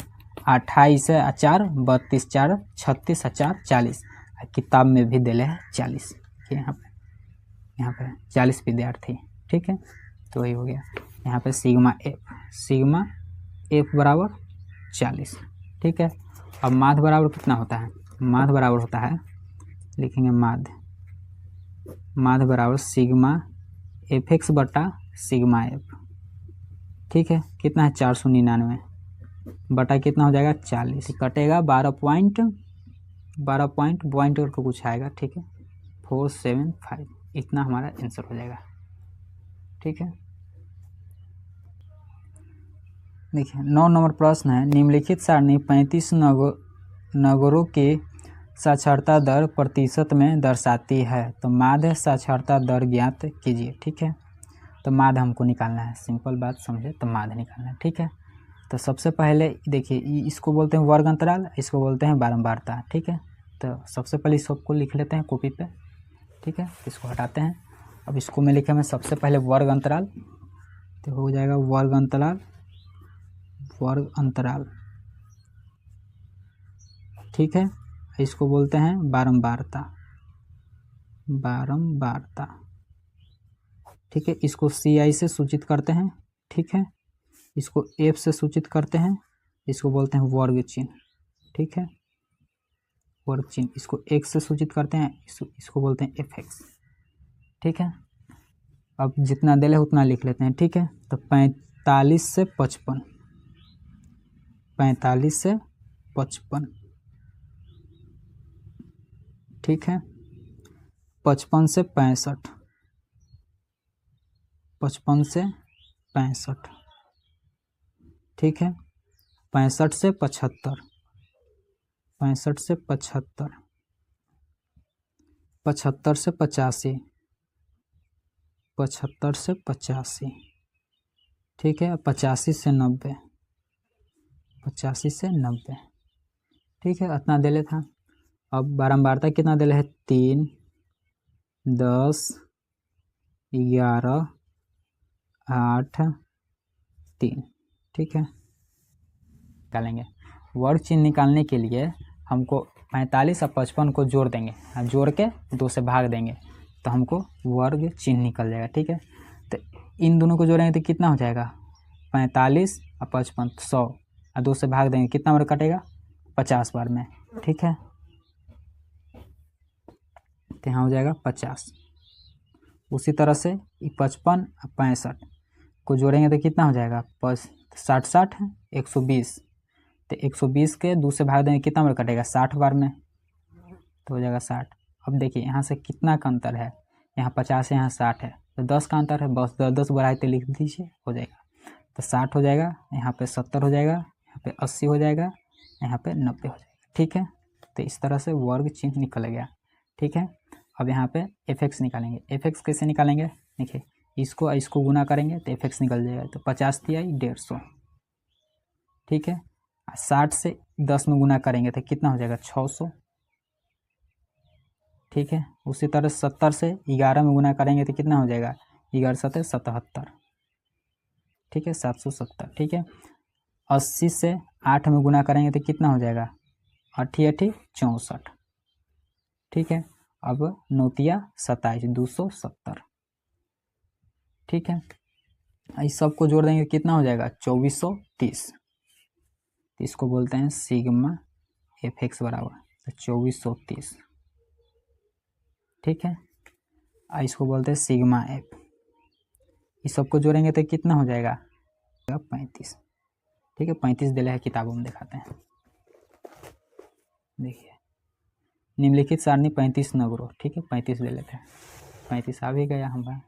28 और 4 32, 4 36 और 4 40, किताब में भी दिले है 40। यहाँ पे 40 विद्यार्थी। ठीक है, तो वही हो गया यहाँ पे सिग्मा एफ बराबर 40। ठीक है, अब माध्य बराबर कितना होता है, माध्य बराबर होता है, लिखेंगे माध्य बराबर सिग्मा एफ एक्स बटा सिग्मा एफ। ठीक है, कितना है 499 बटा कितना हो जाएगा 40, कटेगा 12 पॉइंट और को कुछ आएगा। ठीक है, 475, इतना हमारा आंसर हो जाएगा। ठीक है, देखिए 9 नंबर प्रश्न है, निम्नलिखित सारणी 35 नगरों के साक्षरता दर प्रतिशत में दर्शाती है, तो माध्य साक्षरता दर ज्ञात कीजिए। ठीक है, तो माध्य हमको निकालना है, सिंपल बात समझे, तो माध्य निकालना है। ठीक है, तो सबसे पहले देखिए इसको बोलते हैं वर्ग अंतराल, इसको बोलते हैं बारंबारता। ठीक है, तो सबसे पहले इस सबको लिख लेते हैं कॉपी पे। ठीक है, इसको हटाते हैं। अब इसको मैं लिखा मैं सबसे पहले वर्ग अंतराल, तो हो जाएगा वर्ग अंतराल। ठीक है, इसको बोलते हैं बारंबारता। ठीक है, इसको CI से सूचित करते हैं। ठीक है, इसको F से सूचित करते हैं, इसको बोलते हैं वर्ग चिन्ह। ठीक है, वर्ग चिन्ह, इसको X से सूचित करते हैं, इसको बोलते हैं FX। ठीक है, अब जितना दिले उतना लिख लेते हैं। ठीक है, तो 45 से 55, 45 से 55। ठीक है, 55 से 65, 55 से 65। ठीक है, 65 से 75, 65 से 75, 75 से 85, 75 से 85। ठीक है, 85 से 90, 85 से 90। ठीक है, इतना दे लेता। अब बारंबारता कितना दिले है 3, 10, 11, 8, 3। ठीक है, निकालेंगे। वर्ग चिन्ह निकालने के लिए हमको 45 और 55 को जोड़ देंगे, जोड़ के 2 से भाग देंगे तो हमको वर्ग चिन्ह निकल जाएगा। ठीक है, तो इन दोनों को जोड़ेंगे तो कितना हो जाएगा 45 और 55, 100 और 2 से भाग देंगे, कितना बार कटेगा 50 बार में। ठीक है, तो यहाँ हो जाएगा 50। उसी तरह से 55 और 65 को जोड़ेंगे तो कितना हो जाएगा 60, 60 120, तो 120 के 2 से भाग देंगे, कितना बार कटेगा 60 बार में, तो हो जाएगा 60। अब देखिए यहाँ से कितना का अंतर है, यहाँ 50 है, यहाँ 60 है, तो 10 का अंतर है, बस 10 बढ़ाए तो लिख दीजिए, हो जाएगा। तो 60 हो जाएगा, यहाँ पे 70 हो जाएगा, यहाँ पे 80 हो जाएगा, यहाँ पे 90 हो जाएगा। ठीक है, तो इस तरह से वर्ग चिन्ह निकल गया। ठीक है, अब यहाँ पे fx निकालेंगे। fx कैसे निकालेंगे, देखिए इसको गुना करेंगे तो fx निकल जाएगा, तो 50 × 150। ठीक है, 60 से 10 में गुना करेंगे तो कितना हो जाएगा 600। ठीक है, उसी तरह 70 से 11 में गुना करेंगे तो कितना हो जाएगा 11 7 77। ठीक है, 770। ठीक है, 80 से 8 में गुना करेंगे तो कितना हो जाएगा 8 8 64। ठीक है, अब 9 27 270। ठीक है, इस सब को जोड़ देंगे कितना हो जाएगा 2430। इसको बोलते हैं सिग्मा fx बराबर तो 2430। ठीक है, इसको बोलते हैं सिग्मा एफ। इस सब को जोड़ेंगे तो कितना हो जाएगा 35। ठीक है, 35 दिले है किताबों में, दिखाते हैं। देखिए निम्नलिखित सारणी 35 न ग्रो। ठीक है, 35 ले लेते हैं, 35 आ भी गया हमारा।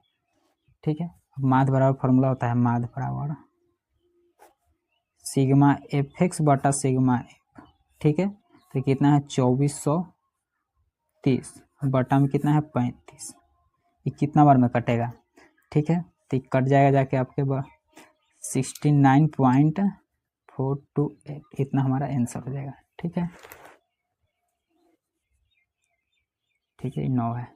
ठीक है, अब माध्य बराबर फॉर्मूला होता है माध्य बराबर सिग्मा fx बटा सिग्मा एफ। ठीक है, तो कितना है 2430 बटा में कितना है 35। ये कितना बार में कटेगा, ठीक है, तो कट जाएगा जाके आपके 69.428, इतना हमारा आंसर हो जाएगा। ठीक है, ठीक है, 9 है।